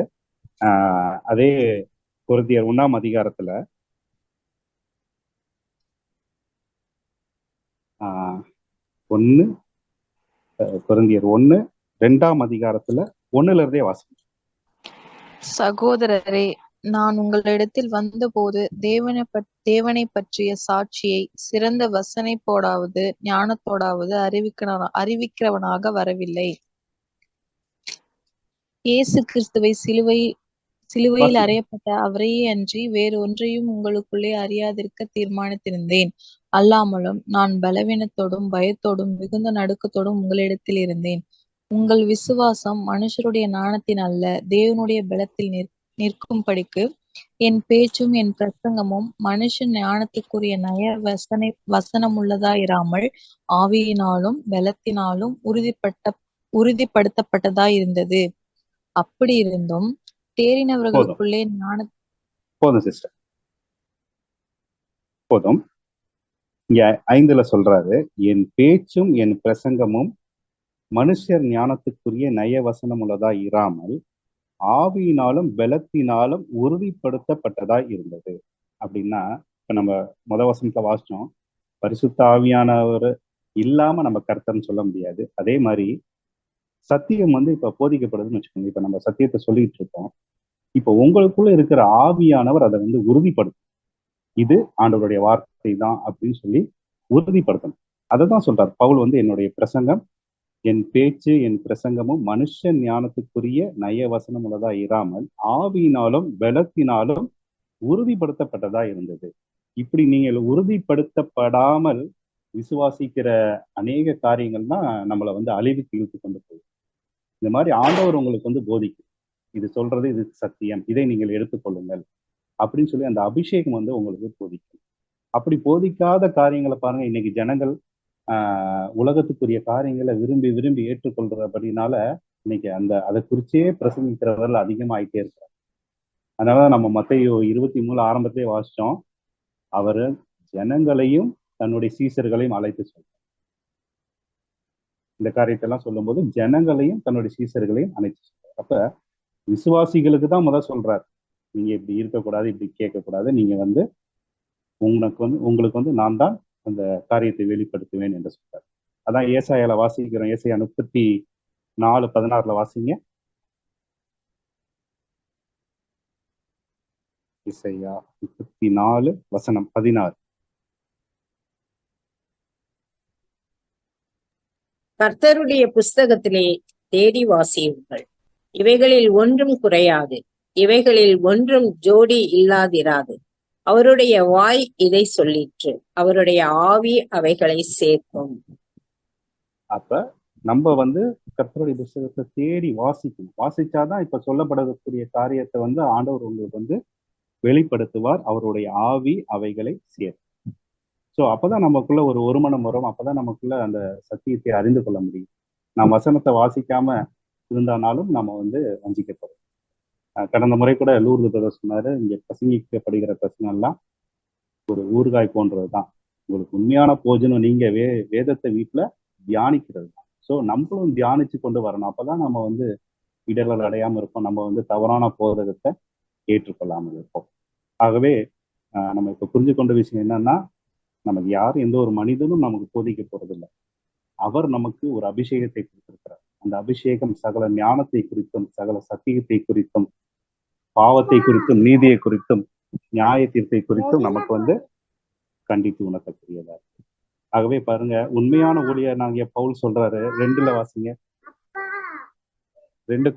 அதே கொரிந்தியர் 1ஆம் அதிகாரத்துல 1 கொரிந்தியர் 1:2ஆம் அதிகாரத்துல 1ல இருந்தே வாசிக்கிறோம். சகோதரரே, நான் உங்களிடத்தில் வந்தபோது தேவனை பற்றிய சாட்சியை சிறந்த வசனைப்போடாவது ஞானத்தோடாவது அறிவிக்கிறவனாக வரவில்லை. இயேசு கிறிஸ்துவை சிலுவையில் அறையப்பட்ட அவரையே அன்றி வேறு ஒன்றையும் உங்களுக்குள்ளே அறியாதிருக்க தீர்மானித்திருந்தேன். அல்லாமலும் நான் பலவீனத்தோடும் பயத்தோடும் மிகுந்த நடுக்கத்தோடும் உங்களிடத்தில் இருந்தேன். உங்கள் விசுவாசம் மனுஷருடைய ஞானத்தின் அல்ல, தேவனுடைய பலத்தில் நிற்கும்படிக்கு என் பேச்சும் என் பிரசங்கமும் மனுஷன் ஞானத்துக்குரிய நய வசனமுள்ளதாயிராமல் ஆவியினாலும் பலத்தினாலும் உறுதிப்படுத்தப்பட்டதாயிருந்தது. அப்படி இருந்தும் தேறினவர்களுக்குள்ளே போதும் சிஸ்டர், போதும். இங்க 5ல சொல்றாரு, என் பேச்சும் என் பிரசங்கமும் மனுஷர் ஞானத்துக்குரிய நய வசனம் உள்ளதா இராமல் ஆவியினாலும் பலத்தினாலும் உறுதிப்படுத்தப்பட்டதாய் இருந்தது. அப்படின்னா இப்ப நம்ம வசனத்துல வாசிச்சோம், பரிசுத்த ஆவியானவர் இல்லாம நம்ம கர்த்தர்னு சொல்ல முடியாது. அதே மாதிரி சத்தியம் வந்து இப்ப போதிக்கப்படுதுன்னு வச்சுக்கோங்க. இப்ப நம்ம சத்தியத்தை சொல்லிட்டு இருக்கோம், இப்ப உங்களுக்குள்ள இருக்கிற ஆவியானவர் அதை வந்து உறுதிப்படுத்தும், இது ஆண்டவருடைய வார்த்தை தான் அப்படின்னு சொல்லி உறுதிப்படுத்தணும். அதை தான் சொல்றார் பவுல் வந்து, என்னுடைய பிரசங்கம் என் பேச்சு என் பிரசங்கமும் மனுஷன் ஞானத்துக்குரிய நய வசனம் உள்ளதா இராமல் ஆவியினாலும் பலத்தினாலும் உறுதிப்படுத்தப்பட்டதா இருந்தது. இப்படி நீங்கள் உறுதிப்படுத்தப்படாமல் விசுவாசிக்கிற அநேக காரியங்கள் தான் நம்மளை வந்து அழிவுக்கு இழுத்து கொண்டு போகுது. இந்த மாதிரி ஆண்டவர் உங்களுக்கு வந்து போதிக்கும், இது சொல்றது இது சத்தியம், இதை நீங்கள் எடுத்துக்கொள்ளுங்கள் அப்படின்னு சொல்லி அந்த அபிஷேகம் வந்து உங்களுக்கு போதிக்கும். அப்படி போதிக்காத காரியங்களை பாருங்க, இன்னைக்கு ஜனங்கள் உலகத்துக்குரிய காரியங்களை விரும்பி விரும்பி ஏற்றுக்கொள்றபடினால இன்னைக்கு அதை குறிச்சே பிரசங்கிக்கிறவர்கள் அதிகமாயிட்டே இருக்கிறார். அதனால நம்ம மத்தேயு 23 ஆரம்பத்திலே வாசிச்சோம், அவர் ஜனங்களையும் தன்னுடைய சீசர்களையும் அழைத்து சொல்றார். இந்த காரியத்தெல்லாம் சொல்லும் போது ஜனங்களையும் தன்னுடைய சீசர்களையும் அழைத்து சொல்றார். அப்ப விசுவாசிகளுக்கு தான் முதல் சொல்றார், நீங்க இப்படி இருக்கக்கூடாது, இப்படி கேட்கக்கூடாது, நீங்க வந்து உங்களுக்கு வந்து நான் தான் அந்த காரியத்தை வெளிப்படுத்துவேன் என்று சொல்றார். அதான் ஏசாயால வாசிக்கிறோம், ஏசாயா 34:16 வாசிங்க. ஏசாயா 34:16. கர்த்தருடைய புஸ்தகத்திலே தேடி வாசியுங்கள், இவைகளில் ஒன்றும் குறையாது, இவைகளில் ஒன்றும் ஜோடி இல்லாதிராது. அவருடைய வாய் இதை சொல்லிற்று, அவருடைய ஆவி அவைகளை சேர்க்கும். அப்ப நம்ம வந்து கர்த்தருடைய புஸ்தகத்தை தேடி வாசிக்கணும். வாசிச்சாதான் இப்ப சொல்லப்படக்கூடிய காரியத்தை வந்து ஆண்டவர் உங்களுக்கு வந்து வெளிப்படுத்துவார், அவருடைய ஆவி அவைகளை சேர்க்கும். ஸோ அப்பதான் நமக்குள்ள ஒரு ஒருமனம் வரும், அப்பதான் நமக்குள்ள அந்த சத்தியத்தை அறிந்து கொள்ள முடியும். நாம் வசனத்தை வாசிக்காம இருந்தானாலும் நம்ம வந்து வஞ்சிக்கப்படும். கடந்த முறை கூட லூர்து பிரதர் சொன்னாரு, இங்க பிரசங்கிக்கப்படுகிற பிரச்சனை எல்லாம் ஒரு ஊறுகாய் போன்றது தான், உங்களுக்கு உண்மையான போஜனம் நீங்க வேதத்தை வீட்டுல தியானிக்கிறது தான். ஸோ நம்மளும் தியானிச்சு கொண்டு வரணும், அப்பதான் நம்ம வந்து இடர்கள் அடையாம இருப்போம், நம்ம வந்து தவறான போதகத்தை ஏற்றுக்கொள்ளாமல் இருப்போம். ஆகவே நம்ம இப்ப புரிஞ்சு கொண்ட விஷயம் என்னன்னா, நமக்கு யாரும் எந்த ஒரு மனிதனும் நமக்கு போதிக்க போறதில்லை, அவர் நமக்கு ஒரு அபிஷேகத்தை கொடுத்திருக்கிறார். அந்த அபிஷேகம் சகல ஞானத்தை குறித்தும் சகல சத்தியத்தை குறித்தும் பாவத்தை குறித்தும் நீதியை குறித்தும் நியாய தீர்ப்பை குறித்தும் நமக்கு கண்டித்து உணர்த்தக்கூடியதா இருக்கு. ஆகவே பாருங்க, உண்மையான ஊழியர் நாங்க பவுல் சொல்றாரு, 2 வாசிங்க. 2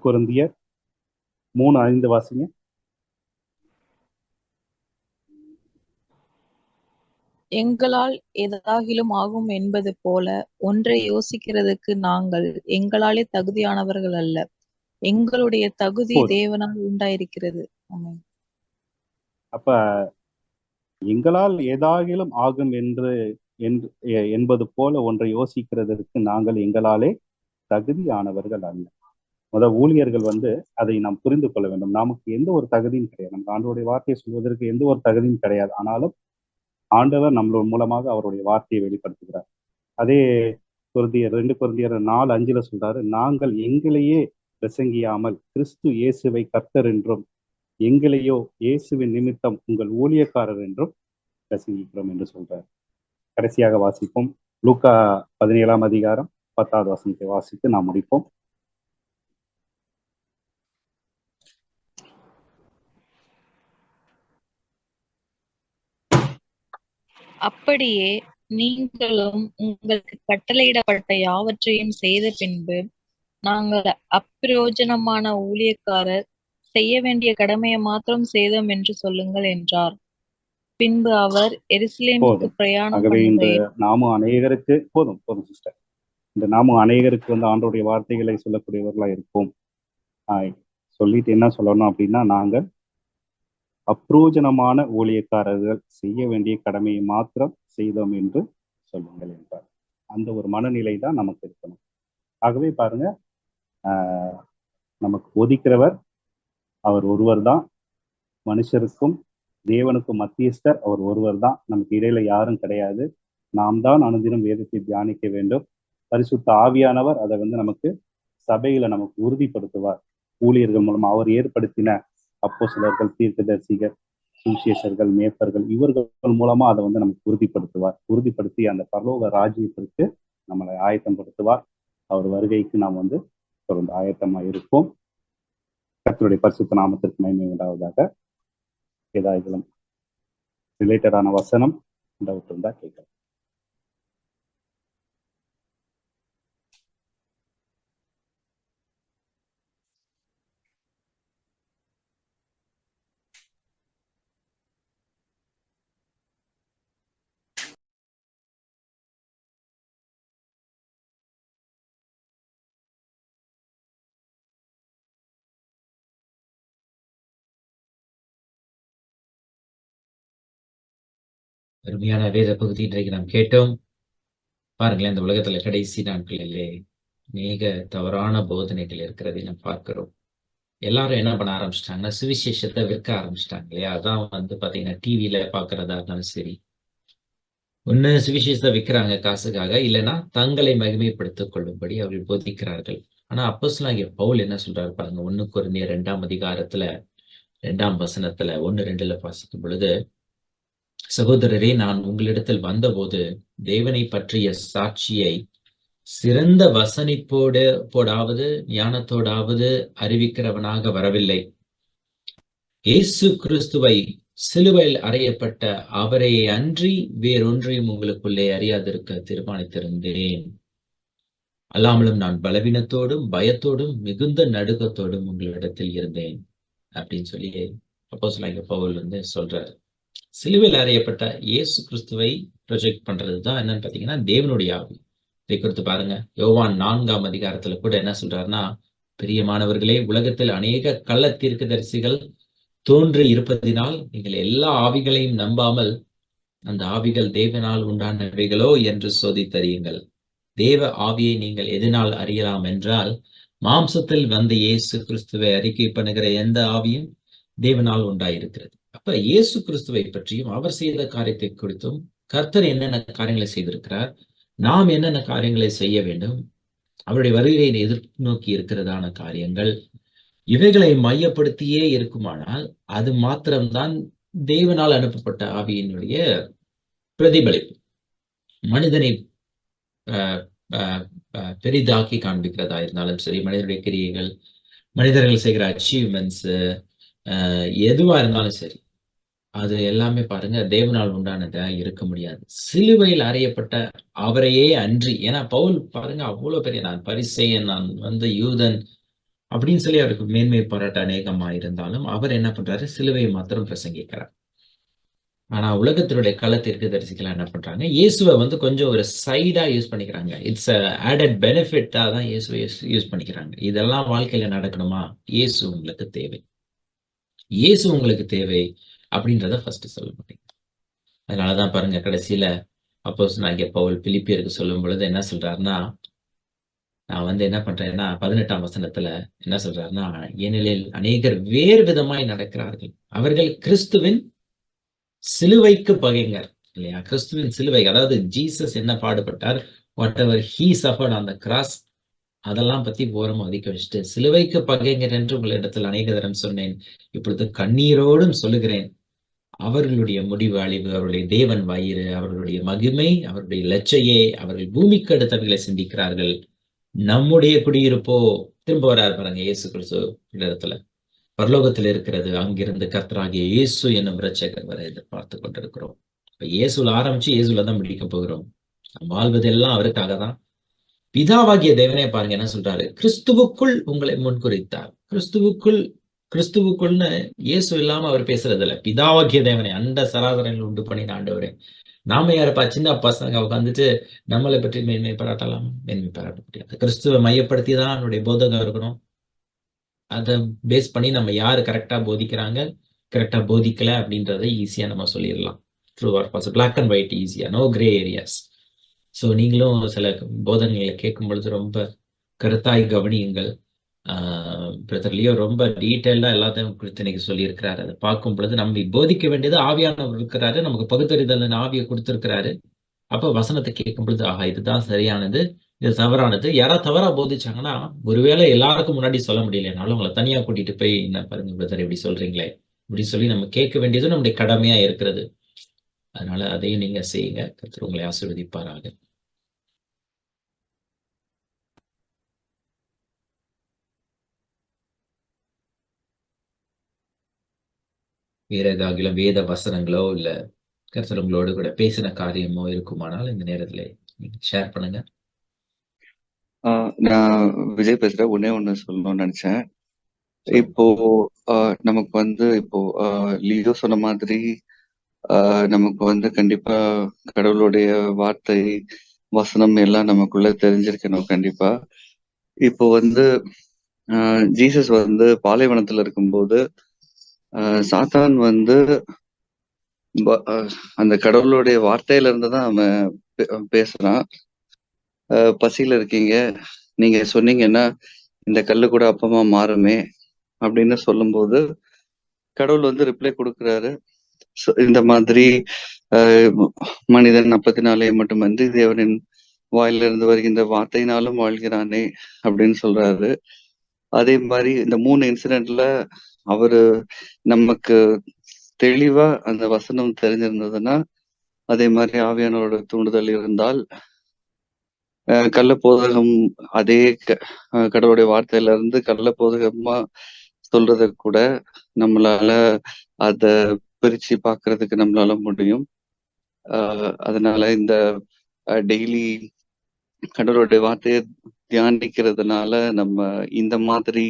கொரிந்தியர் 3:5 வாசிங்க. எங்களால் ஏதாகிலும் ஆகும் என்பது போல ஒன்றை யோசிக்கிறதுக்கு நாங்கள் எங்களாலே தகுதியானவர்கள் அல்ல. எங்களுடைய தகுதி போதும். தேவனால் உண்டாயிருக்கிறது. ஆமென். அப்ப எங்களால் ஏதாகிலும் ஆகும் என்பது போல ஒன்றை யோசிக்கிறதற்கு நாங்கள் எங்களாலே தகுதியானவர்கள் அல்ல. ஊழியர்கள் அதை நாம் புரிந்து கொள்ள வேண்டும். நமக்கு எந்த ஒரு தகுதியும் கிடையாது. நமக்கு ஆண்டவருடைய வார்த்தையை சொல்வதற்கு எந்த ஒரு தகுதியும் கிடையாது. ஆனாலும் ஆண்டவர் நம்மளோட மூலமாக அவருடைய வார்த்தையை வெளிப்படுத்துகிறார். அதே 2 கொரிந்தியர் 4:5 சொல்றாரு, நாங்கள் எங்களையே பிரசங்கியாமல் கிறிஸ்து இயேசுவை கர்த்தர் என்றும் எங்களையோ இயேசுவின் நிமித்தம் உங்கள் ஊழியக்காரர் என்றும் பிரசங்கிக்கிறோம் என்று சொல்றார். கடைசியாக வாசிப்போம். லூக்கா 17ஆம் அதிகாரம் 10வது வசனத்தை வாசித்து நாம் முடிப்போம். அப்படியே நீங்களும் உங்களுக்கு கட்டளையிடப்பட்ட யாவற்றையும் செய்த பின்பு, நாங்கள் அப்பிரயோஜனமான ஊழியக்காரர், செய்ய வேண்டிய கடமையை மாத்திரம் செய்தோம் என்று சொல்லுங்கள் என்றார். பின்பு அவர் எருசலேமுக்கு பிரயாணம் ஆகவே இந்த பண்ணுகையில் நாமும் அநேகருக்கு போதும் சிஸ்டர், இந்த நாமும் அநேகருக்கு ஆண்டவருடைய வார்த்தைகளை சொல்லக்கூடியவர்களா இருப்போம். சொல்லிட்டு என்ன சொல்லணும் அப்படின்னா, நாங்கள் அப்பிரயோஜனமான ஊழியக்காரர்கள், செய்ய வேண்டிய கடமையை மாத்திரம் செய்தோம் என்று சொல்லுங்கள் என்றார். அந்த ஒரு மனநிலை தான் நமக்கு இருக்கணும். ஆகவே பாருங்க, நமக்கு போதிக்கிறவர் அவர் ஒருவர் தான். மனுஷருக்கும் தேவனுக்கும் மத்தியஸ்தர் அவர் ஒருவர் தான். நமக்கு இடையில யாரும் கிடையாது. நாம் தான் அனுதினம் வேதத்தை தியானிக்க வேண்டும். பரிசுத்த ஆவியானவர் அதை நமக்கு சபையில நமக்கு உறுதிப்படுத்துவார். ஊழியர்கள் மூலமா அவர் ஏற்படுத்தின அப்போஸ்தலர்கள், தீர்க்கதரிசிகள், சுவிசேஷர்கள், மேய்ப்பர்கள், இவர்கள் மூலமா அதை நமக்கு உறுதிப்படுத்துவார். உறுதிப்படுத்தி அந்த பரலோக ராஜ்யத்திற்கு நம்மளை ஆயத்தப்படுத்துவார். அவர் வருகைக்கு நாம் தொடர்ந்து ஆயத்தமா இருப்போம். கர்த்தருடைய பரிசுத்த நாமத்திற்கு மகிமை உண்டாவதாக. ஏதாவது ரிலேட்டடான வசனம் டவுட் இருந்தா கேட்கலாம். அருமையான வேத பகுதி இன்றைக்கு நாம் கேட்டோம். பாருங்களேன், இந்த உலகத்துல கடைசி நாட்களிலே அநேக தவறான போதனைகள் இருக்கிறதை நாம் பார்க்கிறோம். எல்லாரும் என்ன பண்ண ஆரம்பிச்சிட்டாங்கன்னா, சுவிசேஷத்தை விற்க ஆரம்பிச்சிட்டாங்க இல்லையா? அதான் பாத்தீங்கன்னா டிவியில பாக்குறதா இருந்தாலும் சரி, ஒண்ணு சுவிசேஷத்தை விற்கிறாங்க காசுக்காக, இல்லைன்னா தங்களை மகிமைப்படுத்திக் கொள்ளும்படி அவர்கள் போதிக்கிறார்கள். ஆனா அப்போஸ்தலனாகிய பவுல் என்ன சொல்றாரு பாருங்க, 1 கொரிந்தியர் 2ஆம் அதிகாரத்துல 2ஆம் வசனத்துல 1-2 வாசிக்கும் பொழுது, சகோதரரே, நான் உங்களிடத்தில் வந்தபோது தேவனை பற்றிய சாட்சியை சிறந்த வசனிப்போடாவது ஞானத்தோடாவது அறிவிக்கிறவனாக வரவில்லை. இயேசு கிறிஸ்துவை சிலுவையில் அறையப்பட்ட அவரை அன்றி வேறொன்றையும் உங்களுக்குள்ளே அறியாதிருக்க தீர்மானித்திருந்தேன். அல்லாமலும் நான் பலவீனத்தோடும் பயத்தோடும் மிகுந்த நடுக்கத்தோடும் உங்களிடத்தில் இருந்தேன் அப்படின்னு சொல்லி அப்போஸ்தலனாகிய பவுல் சொல்றாரு. சிலுவையில் அறையப்பட்ட இயேசு கிறிஸ்துவை ப்ரொஜெக்ட் பண்றதுதான் என்னன்னு பாத்தீங்கன்னா தேவனுடைய ஆவி. இதை குறித்து பாருங்க, யோவான் 4ஆம் அதிகாரத்துல கூட என்ன சொல்றாருன்னா, பிரியமானவர்களே, உலகத்தில் அநேக கள்ள தீர்க்கதரிசிகள் தோன்றி இருப்பதினால் நீங்கள் எல்லா ஆவிகளையும் நம்பாமல் அந்த ஆவிகள் தேவனால் உண்டானவைகளோ என்று சோதித்தறியுங்கள். தேவ ஆவியை நீங்கள் எதனால் அறியலாம் என்றால், மாம்சத்தில் வந்த இயேசு கிறிஸ்துவை அறிக்கை பண்ணுகிற எந்த ஆவியும் தேவனால் உண்டாயிருக்கிறது. அப்ப இயேசு கிறிஸ்துவை பற்றியும் அவர் செய்த காரியத்தை குறித்தும், கர்த்தர் என்னென்ன காரியங்களை செய்திருக்கிறார், நாம் என்னென்ன காரியங்களை செய்ய வேண்டும், அவருடைய வருகையை எதிர்நோக்கி இருக்கிறதான காரியங்கள், இவைகளை மையப்படுத்தியே இருக்குமானால் அது மாத்திரம்தான் தேவனால் அனுப்பப்பட்ட ஆவியினுடைய பிரதிபலிப்பு. மனிதனை பெரிதாக்கி காண்பிக்கிறதா இருந்தாலும் சரி, மனிதனுடைய கிரியைகள், மனிதர்கள் செய்கிற அச்சீவ்மெண்ட்ஸ், எதுவா இருந்தாலும் சரி, அது எல்லாமே பாருங்க தேவனால் உண்டானதா இருக்க முடியாது. சிலுவையில் அறையப்பட்ட அவரையே அன்றி, ஏன்னா பவுல் பாருங்க அவ்வளவு பெரிய நான் பரிசேயன், நான் யூதன் அப்படின்னு சொல்லி அவருக்கு மேன்மை பாராட்ட அநேகமா இருந்தாலும், அவர் என்ன பண்றாரு? சிலுவையை மாத்திரம் பிரசங்கிக்கிறார். ஆனா உலகத்தினுடைய களத்திற்கு தரிசிக்கலாம் என்ன பண்றாங்க? இயேசுவை கொஞ்சம் ஒரு சைடா யூஸ் பண்ணிக்கிறாங்க. இட்ஸ் ஆடட் பெனிஃபிட்டா தான் இயேசுவை யூஸ் பண்ணிக்கிறாங்க. இதெல்லாம் வாழ்க்கையில நடக்கணுமா? இயேசு உங்களுக்கு தேவை. இயேசு உங்களுக்கு தேவை அப்படின்றத ஃபர்ஸ்ட் சொல்ல மாட்டேங்க. அதனாலதான் பாருங்க கடைசியில அப்போஸ்தலனாகிய பவுல் பிலிப்பியருக்கு சொல்லும் பொழுது என்ன சொல்றாருன்னா, நான் என்ன பண்றேன்னா 18ஆம் வசனத்துல என்ன சொல்றாருன்னா, ஏனெனில் அநேகர் வேறு விதமாய் நடக்கிறார்கள், அவர்கள் கிறிஸ்துவின் சிலுவைக்கு பகைஞர். இல்லையா? கிறிஸ்துவின் சிலுவை, அதாவது ஜீசஸ் என்ன பாடுபட்டார், what ever he suffered on the cross, அதெல்லாம் பத்தி ஓரமா ஒதுக்கி வச்சுட்டு, சிலுவைக்கு பகைஞர் என்று உங்களிடத்தில் அநேக தரம் சொன்னேன், இப்பொழுது கண்ணீரோடும் சொல்லுகிறேன், அவர்களுடைய முடிவு அழிவு, அவருடைய தேவன் வயிறு, அவர்களுடைய மகிமை, அவருடைய லட்சையே, அவர்கள் பூமிக்கு அடுத்தவர்களை சிந்திக்கிறார்கள், நம்முடைய குடியிருப்போ. திரும்ப வராரு பாருங்க இயேசு கிறிஸ்து இடத்துல, பரலோகத்தில் இருக்கிறது, அங்கிருந்து கர்த்தராகிய இயேசு என்னும் இரட்சகர் வரை எதிர்பார்த்து கொண்டிருக்கிறோம். இப்ப இயேசுல ஆரம்பிச்சு இயேசுல தான் முடிக்க போகிறோம். வாழ்வதெல்லாம் அவருக்காக தான். பிதாவாகிய தேவனே பாருங்க என்ன சொல்றாரு, கிறிஸ்துவுக்குள் உங்களை முன்குறித்தார். கிறிஸ்துவுக்குள்னு இயேசு இல்லாம அவர் பேசுறது இல்ல. பிதாவாகிய தேவனே, அண்ட சராசரங்கள் உண்டு பண்ணின ஆண்டவரே. நாம யாருப்பா? சின்ன பசங்க உட்காந்துட்டு நம்மளை பற்றி மேன்மை பாராட்டலாம்? மேன்மை பாராட்ட முடியாது. கிறிஸ்துவை மையப்படுத்தி தான் அவனுடைய போதகம் இருக்கணும். அதை பேஸ் பண்ணி நம்ம யாரு கரெக்டா போதிக்கிறாங்க, கரெக்டா போதிக்கல அப்படின்றத ஈஸியா நம்ம சொல்லிடலாம். True or false, black and white ஈஸியா, நோ கிரே ஏரியாஸ். ஸோ நீங்களும் சில போதனைகளை கேட்கும் பொழுது ரொம்ப கருத்தாய் கவனியுங்கள். பிரதர் லியோ ரொம்ப டீட்டெயில்டா எல்லாத்தையும் குறித்து இன்னைக்கு சொல்லியிருக்கிறாரு. அதை பார்க்கும் பொழுது நம்ம போதிக்க வேண்டியது ஆவியானவர் இருக்கிறாரு, நமக்கு பகுத்தறிதல் ஆவியை கொடுத்திருக்கிறாரு. அப்ப வசனத்தை கேட்கும் பொழுது ஆஹா இதுதான் சரியானது, இது தவறானது. யாராவது தவறா போதிச்சாங்கன்னா ஒருவேளை எல்லாருக்கும் முன்னாடி சொல்ல முடியலனாலும் உங்களை தனியா கூட்டிட்டு போய், என்ன பாருங்க பிரதர் இப்படி சொல்றீங்களே, இப்படி சொல்லி நம்ம கேட்க வேண்டியது நம்முடைய கடமையா இருக்கிறது. அதனால அதையும் நீங்க செய்யுங்க. கர்த்தர் உங்களை ஆசீர்வதிப்பாராக. வேற ஏதாவது வேத வசனங்களோ இல்ல கர்த்தர் உங்களோடு கூட பேசின காரியமோ இருக்குமானால் இந்த நேரத்துல நீங்க ஷேர் பண்ணுங்க. நான் விஜய் பேசுறேன். ஒண்ணு சொல்லணும்னு நினைச்சேன். இப்போ நமக்கு இப்போ லியோ சொன்ன மாதிரி நமக்கு கண்டிப்பா கடவுளுடைய வார்த்தை, வசனம் எல்லாம் நமக்குள்ள தெரிஞ்சிருக்கணும் கண்டிப்பா. இப்போ ஜீசஸ் பாலைவனத்துல இருக்கும்போது சாத்தான் அந்த கடவுளுடைய வார்த்தையில இருந்துதான் அவன் பேசுறான். பசியில இருக்கீங்க, நீங்க சொன்னீங்கன்னா இந்த கல்லு கூட அப்பமா மாறுமே அப்படின்னு சொல்லும்போது கடவுள் ரிப்ளை கொடுக்குறாரு, இந்த மாதிரி மனிதன் அப்பத்தினாலே மட்டுமன்றி தேவனின் வாயிலிருந்து வருகின்ற வார்த்தையினாலும் வாழ்கிறானே அப்படின்னு சொல்றாரு. அதே மாதிரி இந்த 3 இன்சிடென்ட்ல அவரு நமக்கு தெளிவா அந்த வசனம் தெரிஞ்சிருந்ததுன்னா, அதே மாதிரி ஆவியானவரோட தூண்டுதல் இருந்தால் கள்ள போதகம் அதே கடவுளுடைய வார்த்தையில இருந்து கள்ள போதகமா சொல்றத கூட நம்மளால அத பிரிச்சு பாக்குறதுக்கு நம்மளால முடியும். அதனால இந்த டெய்லி கடவுளுடைய வார்த்தையை தியானிக்கிறதுனால நம்ம இந்த மாதிரி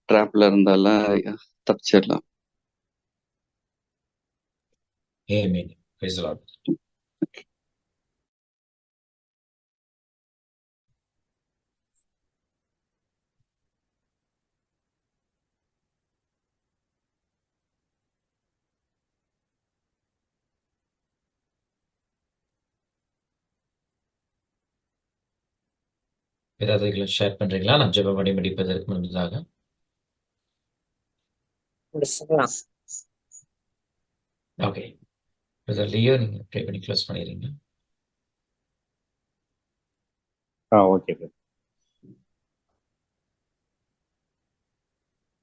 ட்ராப்ல இருந்தாலும் தப்பிச்சிடலாம். ஆமென். Praise the Lord. ஏதாவது ஷேர் பண்றீங்களா? நான் ஜெபம் பண்ணி முடிப்பதற்கு முன்பதாக. முடிச்சுக்கலாம். ஓகே பிரதர் லியோ, நீங்க ப்ரே பண்ணி க்ளோஸ் பண்ணிடுறீங்க. ஓகே.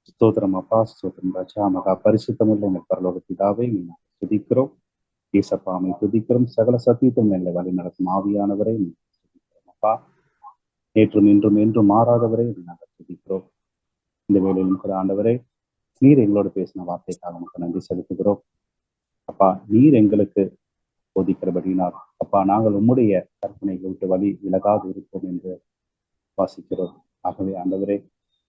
ஸ்தோத்திரம் அப்பா, ஸ்தோத்திரம் ராஜா, மகா பரிசுத்தமுள்ள எங்கள் பரலோக பிதாவே, நீ துதிக்கிறோம். ஏசப்பாமை துதிக்கிறோம். சகல சத்தியத்தும் எங்களை வழி நடத்தும் ஆவியானவரை துதிக்கிறோம் அப்பா. நேற்றும் இன்றும் என்றும் மாறாதவரே நாங்கள் துதிக்கிறோம். இந்த வேளையிலும் கூட ஆண்டவரே, நீர் எங்களோடு பேசின வார்த்தைக்காக நமக்கு நன்றி செலுத்துகிறோம். அப்பா, நீர் எங்களுக்கு போதிக்கிறபடினால் அப்பா, நாங்கள் உம்முடைய கற்பனைகளை விட்டு வழி விலகாது இருப்போம் என்று வாசிக்கிறோம். ஆகவே ஆண்டவரே,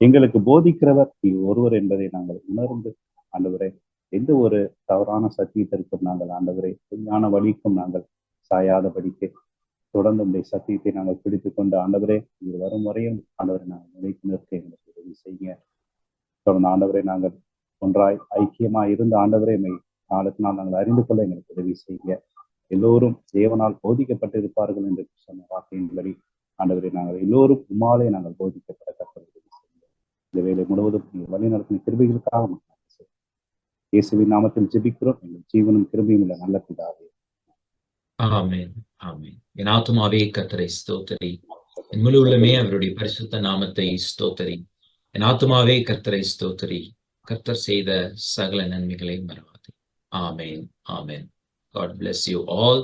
எங்களுக்கு போதிக்கிறவர் நீ ஒருவர் என்பதை நாங்கள் உணர்ந்து ஆண்டவரே, எந்த ஒரு தவறான சத்தியத்திற்கும் நாங்கள் ஆண்டவரே பொய்யான வழிக்கும் நாங்கள் சாயாதபடிக்கு தொடர்ந்து உடைய சத்தியத்தை நாங்கள் பிடித்துக் கொண்டு ஆண்டவரே, இது வரும் வரையும் ஆண்டவரை நாங்கள் நினைத்து நிற்க எங்களுக்கு உதவி செய்யுங்க. தொடர்ந்து ஆண்டவரை நாங்கள் ஒன்றாய் ஐக்கியமாய் இருந்த ஆண்டவரை நாளுக்கு நாள் நாங்கள் அறிந்து கொள்ள எங்களுக்கு உதவி செய்யுங்க. எல்லோரும் தேவனால் போதிக்கப்பட்டிருப்பார்கள் என்று சொன்ன வார்த்தையின்படி ஆண்டவரை நாங்கள் எல்லோரும் உம்மாலே நாங்கள் போதிக்கப்பட கற்பனை செய்யுங்க. இந்த வேலை முழுவதும் நீங்கள் வழி நடத்தின கிருபைகளுக்காக இயேசுவின் நாமத்தில் ஜெபிக்கிறோம். எங்கள் ஜீவனும் கிருபையும் உள்ள நல்ல பிதாவே. ஆமென், ஆமென். என் ஆத்துமாவே கர்த்தரை ஸ்தோத்திரி, என் முழு உள்ளமே அவருடைய பரிசுத்த நாமத்தை ஸ்தோத்திரி. என் ஆத்துமாவே கர்த்தரை ஸ்தோத்திரி, கர்த்தர் செய்த சகல நன்மைகளை மறவாதே. ஆமென், ஆமென். God bless you all.